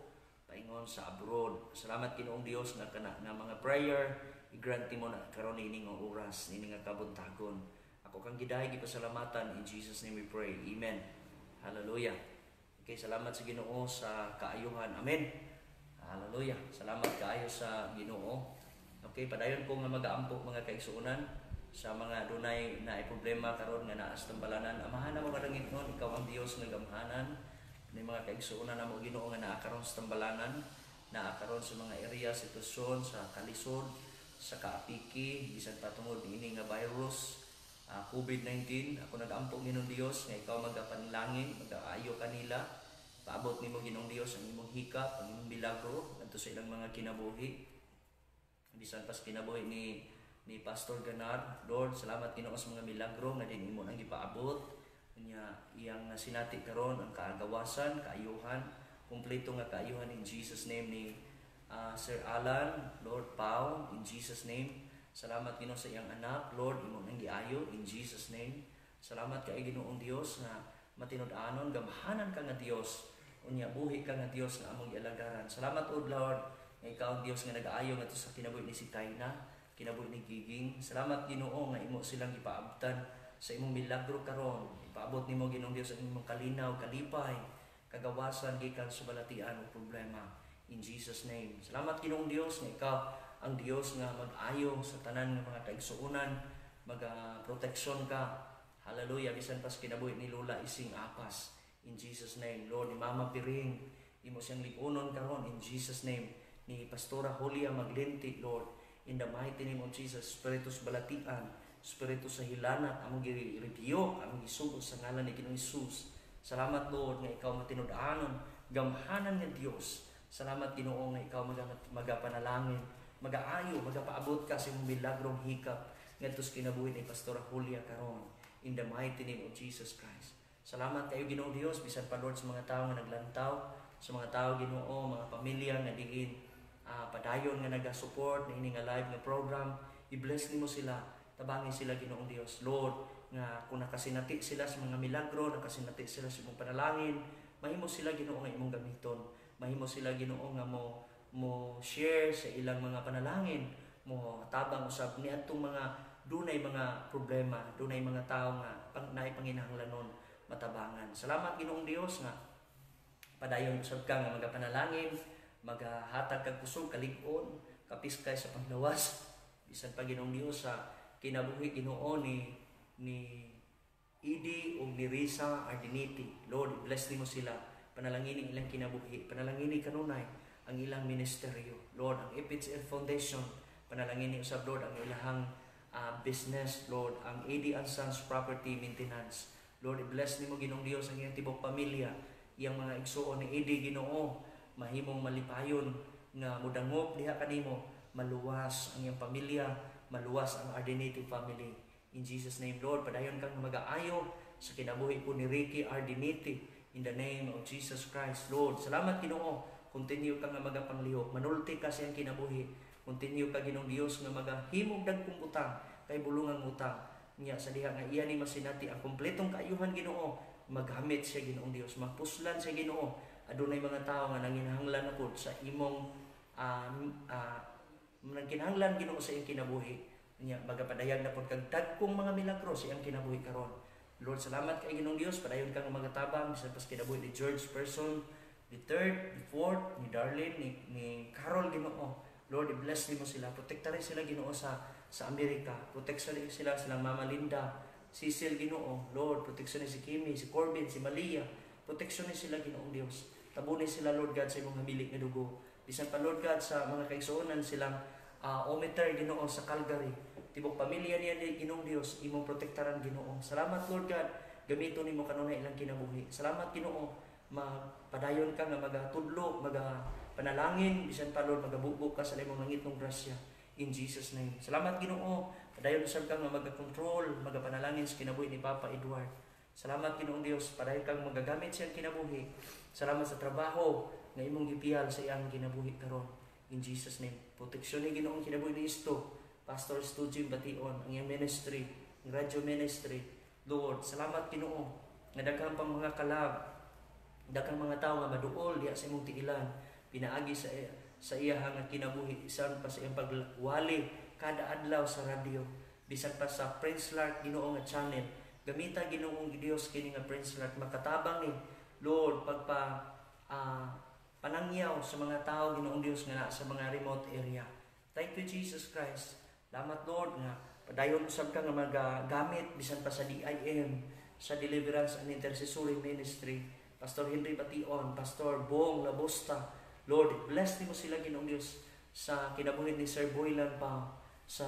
paingon sa abroad. Salamat Ginoong Dios nga kana nga mga prayer i-grant mo na karon ini nga oras ini nga kabuntagon. Ako kang gidahay gipasalamatan, in Jesus name we pray. Amen. Hallelujah. Okay, salamat sa Ginoo sa kaayuhan. Amen. Hallelujah. Salamat kaayo sa Ginoo. Okay, padayon ko nga mag-aampo mga kaigsuonan sa mga dunay na problema karon nga naas ng balanan. Amahan na mga langit noon, ikaw ang Dios nga gamhanan. Ni mga kaigsuonan namo Ginoo nga naa karon sa tambalanan, naa karon sa mga area sitwasyon sa kalisod, sa kaapiki, bisan patungod ini nga virus, COVID-19. Ako nag-ampo Ginoong Dios nga ikaw magapanlangin, mag-aayo kanila. Paabot nimo Ginoong Dios ang imong hikap, ang imong milagro adto sa ilang mga kinabuhi. Bisan pas kinabuhi ni Pastor Ganard. Lord, salamat Ginoo sa mga milagro nga din imo nang gipaabot. Nya iyang sinati karon ang kaagawasan, kaayuhan, kumpleto nga kaayuhan in Jesus name ni Sir Alan, Lord Pau, in Jesus name. Salamat Ginoo sa iyang anak, Lord, imo nang giayo in Jesus name. Salamat kay Ginoong Dios nga matinud-anon, gamhanan ka nga Dios. Unya buhi ka nga Dios nga among gialagaran. Salamat Lord, nga ikaw ang Dios nga nag-aayo ngadto sa kinabuhi ni si Kaina, kinabuhi ni Giging. Salamat Ginoo nga imo silang gipaabtan sa imong milagro karon. Ipaabot nimo Ginoong Dios ang imong kalinaw, kalipay, kagawasan gikan sa balatian o problema. In Jesus name. Salamat Ginoong Dios nga ikaw ang Dios nga mag-ayo sa tanan nga mga kaigsuonan, mag-proteksyon ka. Hallelujah. Bisan pas kinabuhi ni Lola Ising Apas. In Jesus name. Lord, ni Mama Piring, imo siyang lipunon karon in Jesus name. Ni Pastora Julia Maglinti, Lord, in the mighty name of Jesus. Espiritu sa balatian, espiritu sa hilanat, among gi-review, among gisugod sa ngalan ni Ginoong Hesus. Salamat Lord nga ikaw matinud-anon, gamhanan nga Dios. Salamat Ginoo nga ikaw magapanalangin, mag-aayo, magapaabot ka sa imong milagrong hikap ngadto sa kinabuhi ni Pastora Julia karon in the mighty name of Jesus Christ. Salamat kayo Ginoong Dios bisan pa Lord sa mga tawo nga naglantaw, sa mga tawo Ginoo, mga pamilya nga diin padayon nga naga-support na ini nga live nga program. I-bless nimo sila, tabangin sila Ginoong Dios. Lord, nga kung nakasinati sila sa mga milagro, nakasinati sila sa imong panalangin, mahimo sila Ginoo nga imong gamiton. Mahimo sila Ginoo nga mo share sa ilang mga panalangin, mo tabang usab ni atong mga dunay mga problema, dunay mga tao nga naay panginahanglanon matabangan. Salamat Ginoong Dios nga padayon usab ka nga magapanalangin, magahatag kag kusog kalig-on, kapiskay sa panglawas. Bisan pa Ginoong Dios sa kinabuhi Ginoo ni Idi ug ni Risa Ardeniti. Lord, bless nimo sila. Panalangin ilang kinabuhi, panalangin kanunay ang ilang ministeryo. Lord, ang FHL Foundation, panalangin usab Lord ang ilang business, Lord, ang AD and Sons Property Maintenance. Lord, i-bless nimo Ginoong Dios ang iyang tibok pamilya, iyang mga igsuon ni AD Ginoo, mahimong malipayon nga mudangop diha kanimo, maluwas ang iyang pamilya, maluwas ang Ardeniti family. In Jesus name, Lord, padayon kang mag-aayo sa kinabuhi po ni Ricky Ardeniti in the name of Jesus Christ. Lord, salamat Ginoo. Continue ka nga magapanglihok, manulti ka sa iyang kinabuhi. Continue ka Ginoong Dios nga magahimog dagkong utang kay bulungang utang. Nya sa diha nga iya ni masinati ang kompletong kaayuhan Ginoo, maghamit siya Ginoong Dios, magpuslan siya Ginoo. Adunay mga tao nga nanginahanglan ako sa imong nanginahanglan Ginoo sa iyang kinabuhi. Nya magapadayag na pod kag dagkong mga milagro sa iyang kinabuhi karon. Lord, salamat kay Ginoong Dios, padayon kang magatabang bisan pas kinabuhi ni George Person, the third, the fourth, ni Darlene, ni Carol, Ginoo. Lord, i-bless nimo sila, protektahin sila Ginoo sa Amerika, protektahin sila silang Mama Linda, Cecil, Ginoo. Lord, proteksyonin si Kimi, si Corbin, si Malia, proteksyonin sila Ginoong Dios. Tabunin sila Lord God sa imong habilig nga dugo. Bisan pa Lord God sa mga kaigsuonan silang Ometer Ginoo sa Calgary. Tibok pamilya niya ni Ginoong Dios, imong protektaran Ginoo. Salamat Lord God, gamiton nimo kanunay ilang kinabuhi. Salamat Ginoo, mapadayon ka nga magatudlo, panalangin, bisan pa Lord magabubok ka sa imong langitong grasya. In Jesus name. Salamat Ginoo, padayon usab ka nga magakontrol, magapanalangin sa kinabuhi ni Papa Edward. Salamat Ginoong Dios, padayon kang magagamit siyang kinabuhi. Salamat sa trabaho nga imong gipiyal sa iyang kinabuhi karon. In Jesus name. Proteksyon ni Ginoong kinabuhi ni Isto, Pastor Stu Jim Bation, ang iyang ministry, ang radio ministry. Lord, salamat Ginoo, nga daghang pang mga kalab, daghang mga tao nga maduol diha sa imong tiilan, pinaagi sa iya nga kinabuhi, isan pa sa iyang pagwali kada adlaw sa radio, bisan pa sa Prince Lark Ginoo nga channel. Gamita Ginoong Dios kini nga Prince Lark, makatabang ni Lord panangyaw sa mga tao Ginoong Dios nga sa mga remote area. Thank you Jesus Christ. Salamat Lord nga padayon usab ka nga magagamit bisan pa sa DIM, sa Deliverance and Intercessory Ministry, Pastor Henry Bation, Pastor Bong Labosta. Lord, bless nimo sila Ginoong Dios sa kinabuhi ni Sir Boylan pa, sa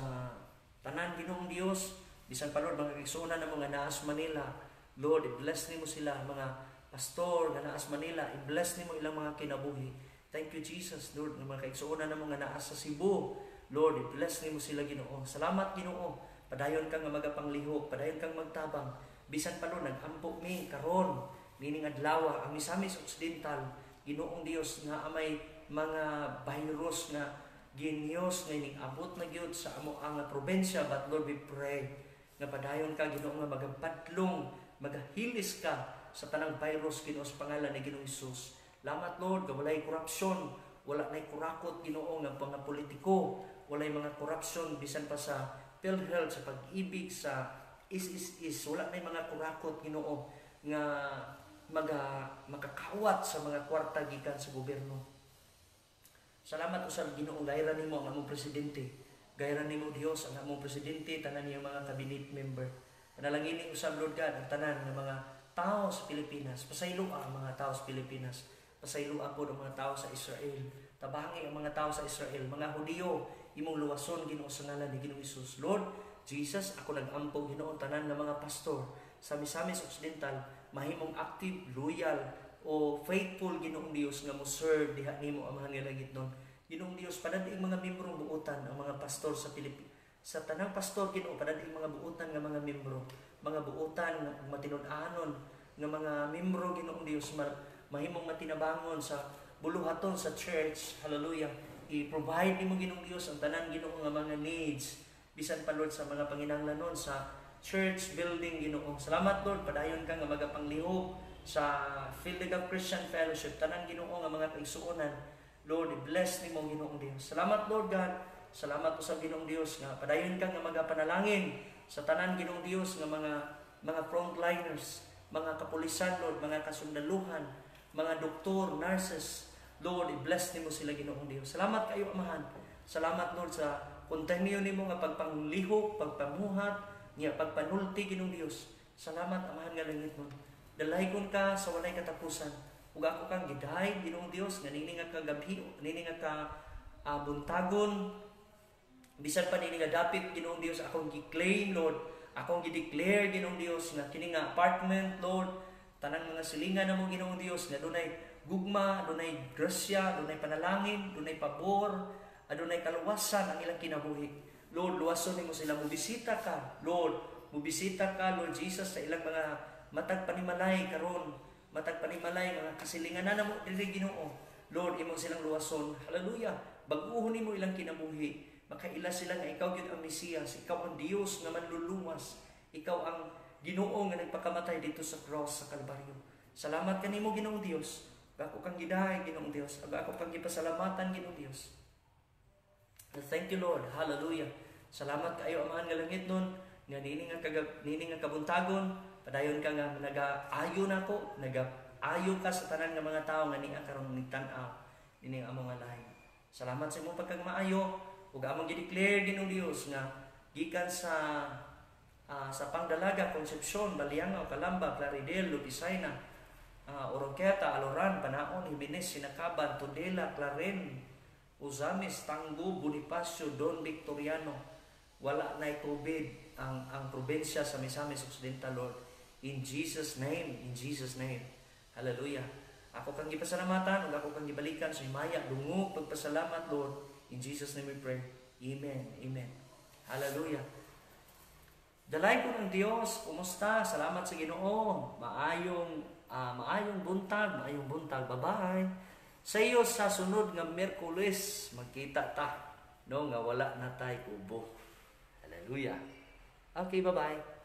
tanan Ginoong Dios, bisan pa Lord mga kaigsuonan na mga naas Manila. Lord, i-bless nimo sila mga pastor nga naas Manila, i-bless nimo ilang mga kinabuhi. Thank you Jesus Lord, nga mga kaigsuonan na mga naas sa Cebu. Lord, i-bless nimo sila Ginoo. Salamat Ginoo, padayon kang nga magapanglihok, padayon kang magtabang. Bisan pa Lord, nag-ampo mi karon nining adlaw ang Misamis Occidental, Ginoong Dios nga amay mga virus nga genius nga abot na gyud sa amo ang probensya, but Lord we pray nga padayon ka Ginoo nga magapadlong, magahilis ka sa tanang virus Ginoo sa pangalan ni Ginoong Hesus. Salamat Lord, nga walay korupsyon, wala nay kurakot Ginoo nga mga politiko, walay mga korupsyon bisan pa sa PhilHealth, sa pag-ibig, sa is wala nay mga kurakot Ginoo nga makakawat sa mga kwarta gikan sa gobyerno. Salamat usab Ginoo, gayra nimo ang among presidente, gayra nimo Dios ang among presidente, tanan niyang mga cabinet member. Panalangin usab Lord God ang tanan ng mga tao sa Pilipinas, pasayloa ang mga tao sa Pilipinas, pasayloa po ang mga tao sa Israel, tabangi ang mga tao sa Israel, mga Hudiyo, imong luwason Ginoo sa ngalan ni Ginoong Hesus. Lord Jesus, ako nag-ampo Ginoo tanan ng mga pastor sa Misamis Occidental, mahimong active, loyal o faithful Ginoong Dios nga mo serve diha nimo amahan nga langit nun. Ginoong Dios, padading mga membro buutan ang mga pastor sa Pilipinas. Sa tanang pastor Ginoo, padading mga buutan nga mga membro, mga buutan nga matinud-anon nga mga membro Ginoong Dios, mahimong matinabangon sa buluhaton sa church. Hallelujah. I-provide nimo Ginoong Dios ang tanan Ginoo nga mga needs, bisan pa Lord sa mga panginahanglanon sa church building Ginoo. Salamat Lord, padayon ka nga magapanglihok sa Field of Christian Fellowship, tanan Ginoo nga mga kaigsuonan. Lord, i-bless nimo Ginoong Dios. Salamat Lord God, salamat po sa Ginoong Dios nga padayon ka nga magapanalangin sa tanan Ginoong Dios nga mga frontliners, mga kapulisan Lord, mga kasundaluhan, mga doktor, nurses. Lord, i-bless nimo sila Ginoong Dios. Salamat kayo Amahan. Salamat Lord sa kontinyo nimo nga pagpanglihok, pagpamuhat, nga pagpanulti Ginoong Dios. Salamat Amahan nga langit mo. Dalaygon ka sa walay katapusan. Ug ako kang gidahay Ginoong Dios nga nini nga kagabi, nini nga buntagon, bisan pa nini nga dapit Ginoong Dios akong gi-claim Lord, akong gi-declare Ginoong Dios nga kini nga apartment Lord, tanang mga silingan namo Ginoong Dios nga dunay gugma, dunay grasya, dunay panalangin, dunay pabor, adunay kaluwasan ang ilang kinabuhi. Lord, luwason nimo sila, mubisita ka Lord, mubisita ka Lord Jesus sa ilang mga matag panimalay karon, matag panimalay mga kasilingan na namo diri Ginoo. Lord, imong silang luwason. Hallelujah. Baguhon nimo ilang kinabuhi. Makaila sila nga ikaw gyud ang Mesiyas, ikaw ang Dios nga manluluwas, ikaw ang Ginoo nga nagpakamatay dito sa cross sa Kalbaryo. Salamat kanimo Ginoong Dios. Ako kang gidahay Ginoong Dios. Ako kang gipasalamatan Ginoong Dios. Thank you Lord. Hallelujah. Salamat kayo Amahan nga langit nun nga nini nga kabuntagon, Padayon ka nga nagaayo nako, nagaayo ka sa tanan nga mga tawo nga niya karon nigtan-aw dining among nga lahi. Salamat sa imong pagkagmaayo ug among gi-declare Ginoo Dios nga gikan sa Pangdalaga, Concepcion, Baliangaw, Calamba, Claridel, Lupisayna, Oroqueta, Aloran, Panaon, Jimenez, Sinacaban, Tudela, Claren, Uzamis, Tanggo, Bonifacio, Don Victoriano, wala na COVID ang probinsya sa Misamis Occidental, Lord. In Jesus' name, in Jesus' name. Hallelujah. Ako kang gipasalamatan ug ako kang gibalikan sa himaya, dungog pagpasalamat, Lord. In Jesus' name we pray. Amen. Amen. Hallelujah. Dalay ko ng Diyos, kumusta? Salamat sa Ginoo. Maayong buntag, maayong buntag. Bye-bye. Sa iyo sa sunod nga Miyerkules, magkita ta. No, nga wala na tay kubo. Hallelujah. Okay, bye-bye.